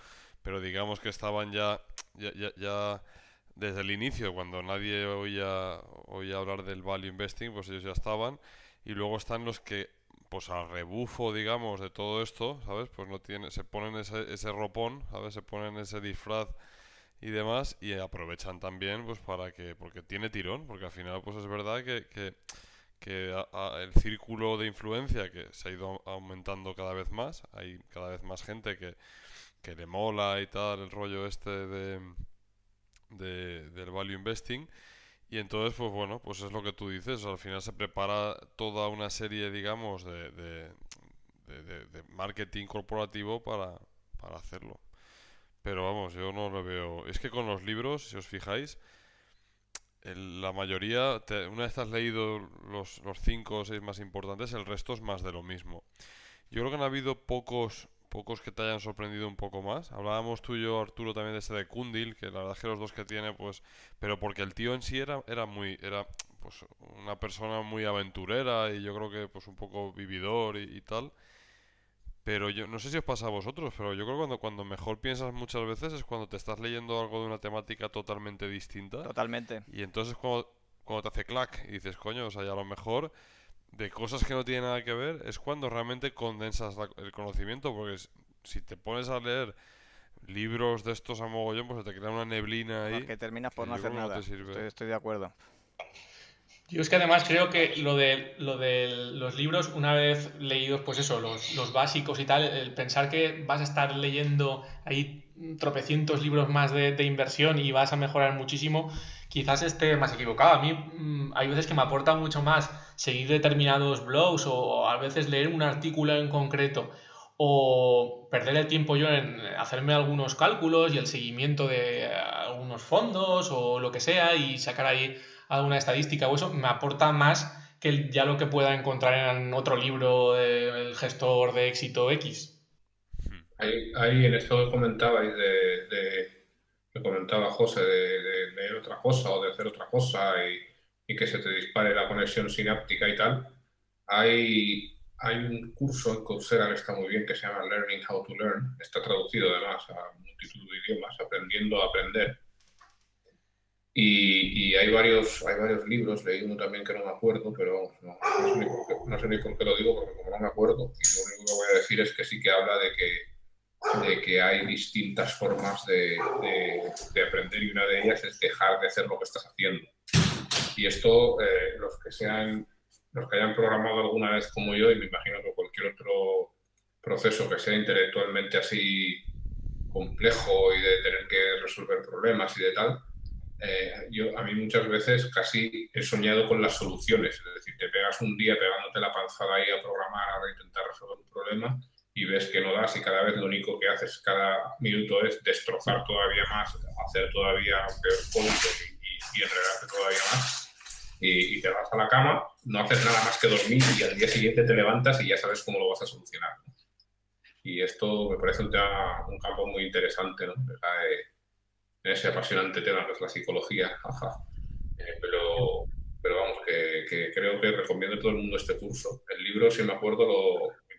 digamos que estaban ya desde el inicio, cuando nadie oía hablar del value investing, pues ellos ya estaban. Y luego están los que pues al rebufo, digamos, de todo esto, ¿sabes? Pues no tiene, se ponen ese ropón, ¿sabes? Se ponen ese disfraz y demás y aprovechan también, pues porque tiene tirón, porque al final, pues es verdad que el círculo de influencia que se ha ido aumentando cada vez más, hay cada vez más gente que le mola y tal, el rollo este del value investing. Y entonces, pues bueno, pues es lo que tú dices, al final se prepara toda una serie, digamos, de marketing corporativo para hacerlo. Pero vamos, yo no lo veo. Es que con los libros, si os fijáis, la mayoría, una vez has leído los cinco o seis más importantes, el resto es más de lo mismo. Yo creo que han habido pocos que te hayan sorprendido un poco más. Hablábamos tú y yo, Arturo, también de ese de Kundil, que la verdad es que los dos que tiene, pues, pero porque el tío en sí era pues una persona muy aventurera y yo creo que pues un poco vividor y tal. Pero yo no sé si os pasa a vosotros, pero yo creo que cuando mejor piensas muchas veces es cuando te estás leyendo algo de una temática totalmente distinta Totalmente. y entonces cuando te hace clac y dices, coño, o sea, y a lo mejor de cosas que no tienen nada que ver es cuando realmente condensas el conocimiento, porque si te pones a leer libros de estos a mogollón, pues se te crea una neblina No, es ahí que terminas que por no yo hacer creo que no nada. te sirve. Estoy de acuerdo. Yo es que además creo que lo de los libros, una vez leídos, pues eso, los básicos y tal, el pensar que vas a estar leyendo ahí tropecientos libros más de inversión y vas a mejorar muchísimo, quizás esté más equivocado. A mí hay veces que me aporta mucho más seguir determinados blogs o a veces leer un artículo en concreto o perder el tiempo yo en hacerme algunos cálculos y el seguimiento de algunos fondos o lo que sea y sacar ahí alguna estadística o eso, me aporta más que ya lo que pueda encontrar en otro libro del gestor de éxito X. Ahí en esto que comentabais que comentaba José, de leer otra cosa o de hacer otra cosa y que se te dispare la conexión sináptica y tal, hay un curso en Coursera que está muy bien que se llama Learning How to Learn, está traducido además a multitud de idiomas, aprendiendo a aprender. Y hay varios libros, leí uno también que no me acuerdo, pero no sé ni por qué lo digo, porque como no me acuerdo, y lo único que voy a decir es que sí que habla de que hay distintas formas de aprender y una de ellas es dejar de hacer lo que estás haciendo. Y esto, los que hayan programado alguna vez como yo, y me imagino que cualquier otro proceso que sea intelectualmente así complejo y de tener que resolver problemas y de tal, a mí muchas veces casi he soñado con las soluciones. Es decir, te pegas un día pegándote la panzada ahí a programar, a intentar resolver un problema y ves que no das y cada vez lo único que haces cada minuto es destrozar todavía más, hacer todavía peor código y enredarte todavía más. Y te vas a la cama, no haces nada más que dormir y al día siguiente te levantas y ya sabes cómo lo vas a solucionar. Y esto me parece un campo muy interesante, ¿no? En ese apasionante tema que es la psicología. Pero vamos, que creo que recomiendo a todo el mundo este curso. El libro, si me acuerdo,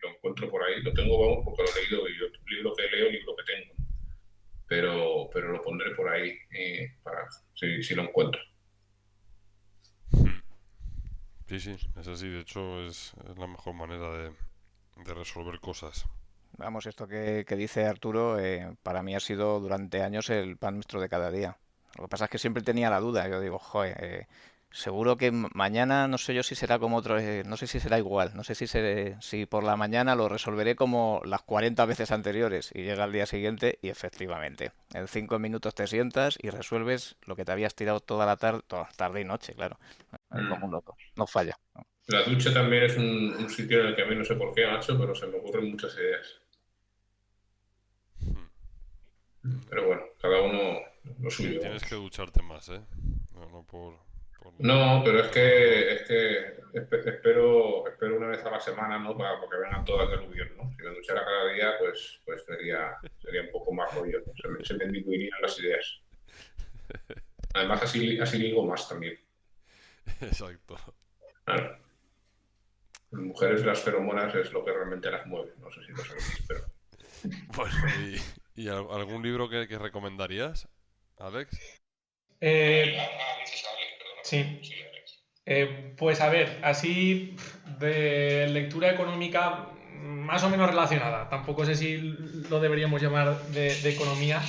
lo encuentro por ahí. Lo tengo, vamos, porque lo he leído y yo, libro que leo, libro que tengo. Pero lo pondré por ahí si lo encuentro. Sí, sí, es así. De hecho, es la mejor manera de resolver cosas. Vamos, esto que dice Arturo, para mí ha sido durante años el pan nuestro de cada día. Lo que pasa es que siempre tenía la duda. Yo digo, joder, seguro que mañana no sé yo si será como otro, no sé si será igual, no sé si por la mañana lo resolveré como las 40 veces anteriores y llega al día siguiente y efectivamente, en 5 minutos te sientas y resuelves lo que te habías tirado toda tarde y noche, claro. Como un loco, no falla. La ducha también es un sitio en el que a mí no sé por qué, macho, pero se me ocurren muchas ideas. Pero bueno, cada uno lo Sí, suyo. tienes que ducharte más, ¿eh? No por No, pero es llamarlo. que espero una vez a la semana, ¿no? Para que vengan todas del aluvión, ¿no? Si me duchara cada día, pues sería un poco más rollo, ¿no? Se me diluirían las ideas. Además, así ligo más también. Exacto. Claro. Las mujeres, las feromonas es lo que realmente las mueve. No sé si lo sabéis, pero... Bueno, ¿y algún libro que recomendarías, Alex? Eh, sí. Pues a ver, así de lectura económica más o menos relacionada. Tampoco sé si lo deberíamos llamar de economía.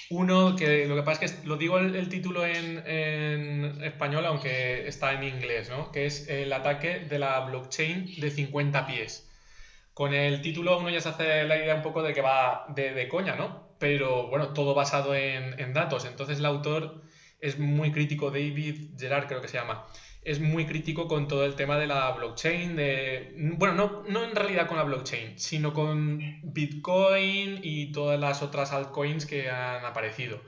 Uno que lo que pasa es que lo digo el título en español, aunque está en inglés, ¿no? Que es El ataque de la blockchain de 50 pies. Con el título uno ya se hace la idea un poco de que va de coña, ¿no? Pero bueno, todo basado en datos. Entonces el autor es muy crítico, David Gerard creo que se llama, es muy crítico con todo el tema de la blockchain, bueno, no en realidad con la blockchain, sino con Bitcoin y todas las otras altcoins que han aparecido.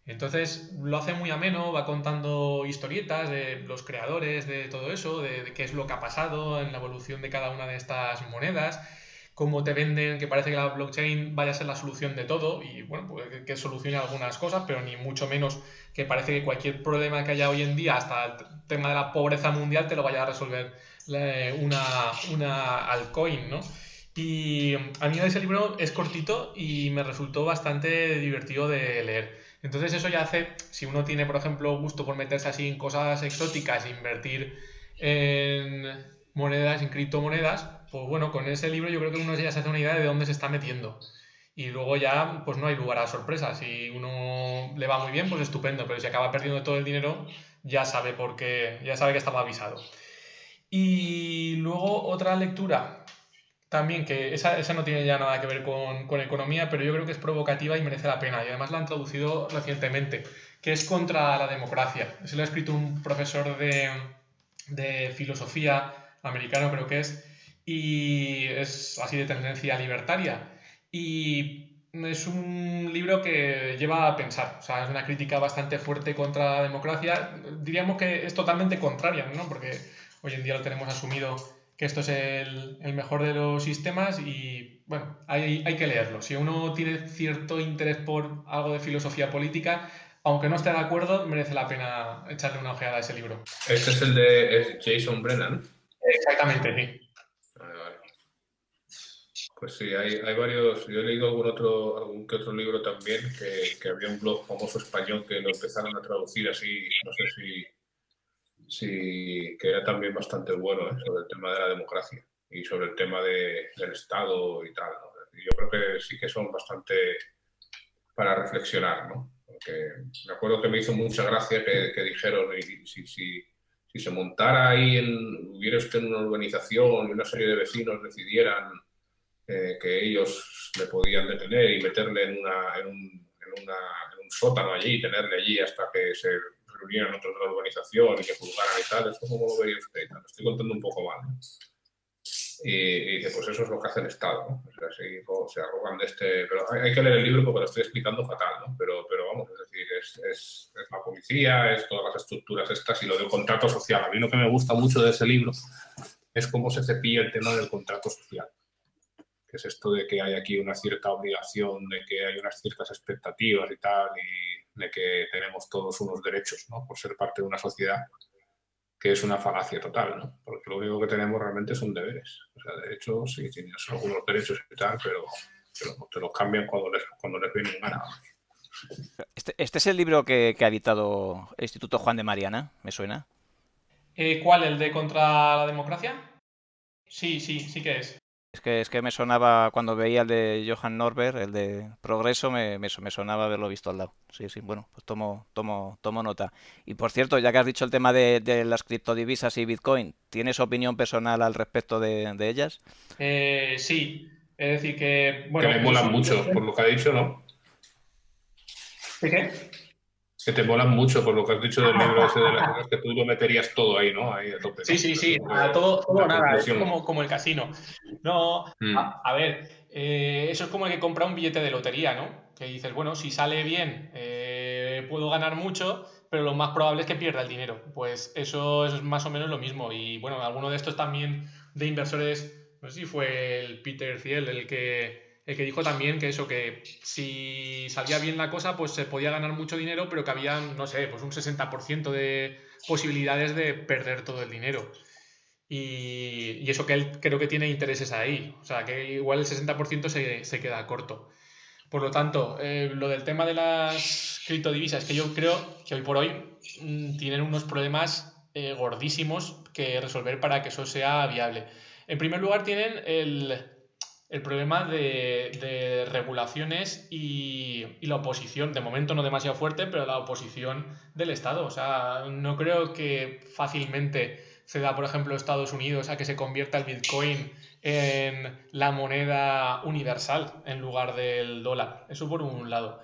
Entonces lo hace muy ameno, va contando historietas de los creadores de todo eso, de qué es lo que ha pasado en la evolución de cada una de estas monedas, cómo te venden que parece que la blockchain vaya a ser la solución de todo y bueno, pues que solucione algunas cosas, pero ni mucho menos que parece que cualquier problema que haya hoy en día, hasta el tema de la pobreza mundial, te lo vaya a resolver una altcoin, ¿no? Y a mí ese libro es cortito y me resultó bastante divertido de leer. Entonces eso ya hace, si uno tiene, por ejemplo, gusto por meterse así en cosas exóticas, invertir en monedas, en criptomonedas, pues bueno, con ese libro yo creo que uno ya se hace una idea de dónde se está metiendo. Y luego ya, pues no hay lugar a sorpresas. Si uno le va muy bien, pues estupendo. Pero si acaba perdiendo todo el dinero, ya sabe por qué, ya sabe que estaba avisado. Y luego otra lectura también, que esa no tiene ya nada que ver con economía, pero yo creo que es provocativa y merece la pena. Y además la han traducido recientemente, que es Contra la democracia. Se lo ha escrito un profesor de filosofía americano, creo que es, y es así de tendencia libertaria. Y es un libro que lleva a pensar, o sea, es una crítica bastante fuerte contra la democracia. Diríamos que es totalmente contraria, ¿no? Porque hoy en día lo tenemos asumido que esto es el mejor de los sistemas y bueno, hay que leerlo. Si uno tiene cierto interés por algo de filosofía política, aunque no esté de acuerdo, merece la pena echarle una ojeada a ese libro. Este es el de Jason Brennan. Exactamente, sí. Vale. Pues sí, hay varios. Yo he leído algún que otro libro también, que había un blog famoso español que lo empezaron a traducir así, no sé si que era también bastante bueno, sobre el tema de la democracia y sobre el tema del Estado y tal, ¿no? Yo creo que sí que son bastante para reflexionar, ¿no? Porque me acuerdo que me hizo mucha gracia que dijeron, y si se montara ahí, hubiera usted una urbanización y una serie de vecinos decidieran que ellos le podían detener y meterle en un un sótano allí y tenerle allí hasta que se reunieran otros de la urbanización y que juzgaran y tal, ¿eso cómo lo vería usted? Lo estoy contando un poco mal, ¿no? Y dice, pues eso es lo que hace el Estado, ¿no? O sea, se arrogan de este... Pero hay que leer el libro porque lo estoy explicando fatal, ¿no? Pero vamos, es decir, es la policía, es todas las estructuras estas y lo del contrato social. A mí lo que me gusta mucho de ese libro es cómo se cepilla el tema del contrato social, que es esto de que hay aquí una cierta obligación, de que hay unas ciertas expectativas y tal, y de que tenemos todos unos derechos, ¿no? Por ser parte de una sociedad, que es una falacia total, ¿no? Porque lo único que tenemos realmente son deberes. O sea, de hecho, sí tienes algunos derechos y tal, pero te los cambian cuando les viene en gana. Este es el libro que ha editado el Instituto Juan de Mariana, ¿me suena? ¿Cuál? ¿El de Contra la Democracia? Sí que es. Es que me sonaba, cuando veía el de Johan Norberg, el de Progreso, me sonaba haberlo visto al lado. Sí, sí, bueno, pues tomo nota. Y por cierto, ya que has dicho el tema de las criptodivisas y Bitcoin, ¿tienes opinión personal al respecto de ellas? Sí, es decir que, Que bueno, me yo molan soy... mucho, por lo que ha dicho, ¿no? ¿De qué? Que te molan mucho por lo que has dicho del libro ese de las cosas, que tú lo meterías todo ahí, ¿no? Ahí a tope, ¿no? Sí, Eso es a todo o la nada, eso es conclusión. como el casino. No, Mm. a ver, eso es como el que compra un billete de lotería, ¿no? Que dices, bueno, si sale bien, puedo ganar mucho, pero lo más probable es que pierda el dinero. Pues eso es más o menos lo mismo. Y bueno, alguno de estos también de inversores, no sé si fue el Peter Thiel el que dijo también que eso, que si salía bien la cosa, pues se podía ganar mucho dinero, pero que había, no sé, pues un 60% de posibilidades de perder todo el dinero. Y eso que él creo que tiene intereses ahí. O sea, que igual el 60% se queda corto. Por lo tanto, lo del tema de las criptodivisas, que yo creo que hoy por hoy tienen unos problemas gordísimos que resolver para que eso sea viable. En primer lugar, tienen el problema de regulaciones y la oposición, de momento no demasiado fuerte, pero la oposición del Estado. O sea, no creo que fácilmente se da, por ejemplo, Estados Unidos a que se convierta el Bitcoin en la moneda universal en lugar del dólar. Eso por un lado.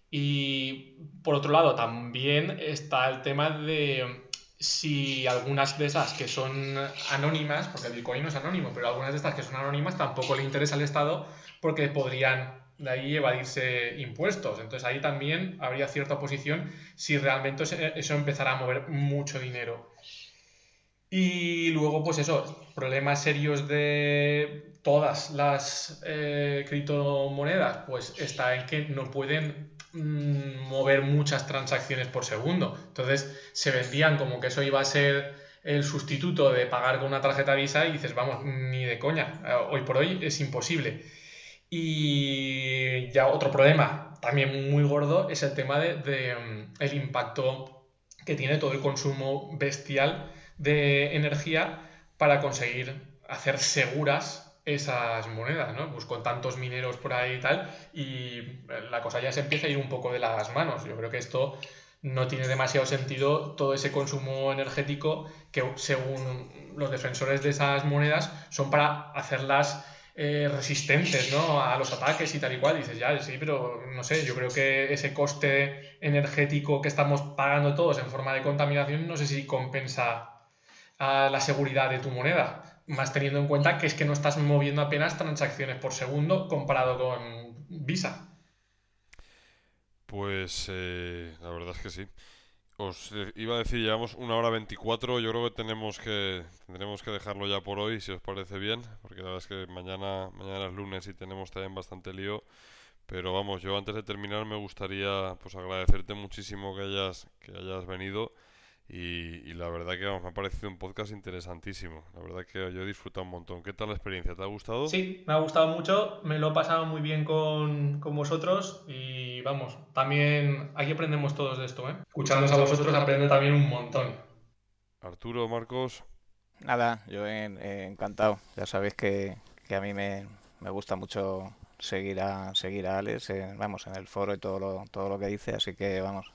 Y por otro lado, también está el tema de si algunas de esas que son anónimas, porque el Bitcoin no es anónimo, pero algunas de estas que son anónimas tampoco le interesa al Estado porque podrían de ahí evadirse impuestos. Entonces ahí también habría cierta oposición si realmente eso empezara a mover mucho dinero. Y luego, pues eso, problemas serios de todas las criptomonedas, pues está en que no pueden mover muchas transacciones por segundo. Entonces se vendían como que eso iba a ser el sustituto de pagar con una tarjeta Visa y dices, vamos, ni de coña, hoy por hoy es imposible. Y ya otro problema también muy gordo es el tema de el impacto que tiene todo el consumo bestial de energía para conseguir hacer seguras esas monedas, ¿no? Pues con tantos mineros por ahí y tal, y la cosa ya se empieza a ir un poco de las manos. Yo creo que esto no tiene demasiado sentido, todo ese consumo energético que según los defensores de esas monedas son para hacerlas resistentes, ¿no? A los ataques y tal y cual. Dices, ya, sí, pero no sé, yo creo que ese coste energético que estamos pagando todos en forma de contaminación, no sé si compensa a la seguridad de tu moneda. Más teniendo en cuenta que es que no estás moviendo apenas transacciones por segundo comparado con Visa. Pues la verdad es que sí. Os iba a decir, llevamos 1 hora 24. Yo creo que tendremos que dejarlo ya por hoy, si os parece bien, porque la verdad es que mañana es lunes y tenemos también bastante lío. Pero vamos, yo antes de terminar me gustaría pues agradecerte muchísimo que hayas venido y la verdad que vamos, me ha parecido un podcast interesantísimo. La verdad que yo he disfrutado un montón. ¿Qué tal la experiencia? ¿Te ha gustado? Sí, me ha gustado mucho, me lo he pasado muy bien con vosotros y vamos, también aquí aprendemos todos de esto, ¿eh? Escuchándoos a vosotros aprende también un montón. Arturo, Marcos, Nada, yo encantado. Ya sabéis que a mí me gusta mucho seguir a Alex, vamos, en el foro y todo lo que dice, así que vamos,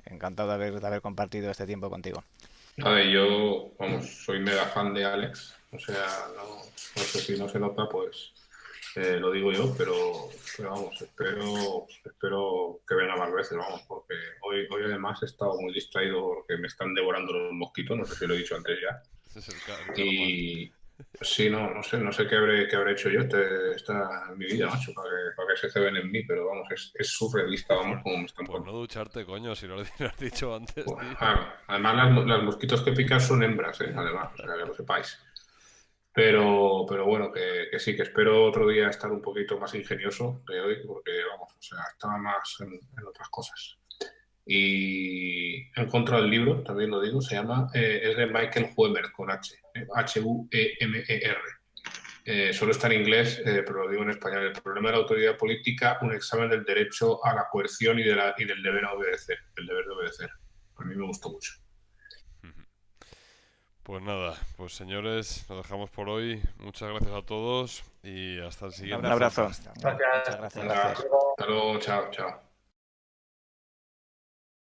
encantado de haber compartido este tiempo contigo. A ver, yo, vamos, soy mega fan de Alex. O sea, no sé si no se nota, pues lo digo yo, pero vamos, espero que venga más veces, vamos, porque hoy además he estado muy distraído porque me están devorando los mosquitos, no sé si lo he dicho antes ya. Ese es el karma. Y sí, no sé qué habré hecho yo en mi vida, macho, para que se ceben en mí, pero vamos, es surrealista, vamos, como me están Pues no ducharte, coño, si no lo has dicho antes, Pues, tío. claro, además las mosquitos que pican son hembras, además, o sea, que lo sepáis. Pero bueno, que sí, que espero otro día estar un poquito más ingenioso que hoy, porque vamos, o sea, estaba más en otras cosas. Y he encontrado el libro, también lo digo, es de Michael Huemer, con H, Huemer. Solo está en inglés, pero lo digo en español. El problema de la autoridad política, un examen del derecho a la coerción y del deber a obedecer, el deber de obedecer. A mí me gustó mucho. Pues nada, pues señores, lo dejamos por hoy. Muchas gracias a todos y hasta el Un siguiente abrazo. podcast. Gracias. Muchas gracias. Venga, hasta luego, chao, chao.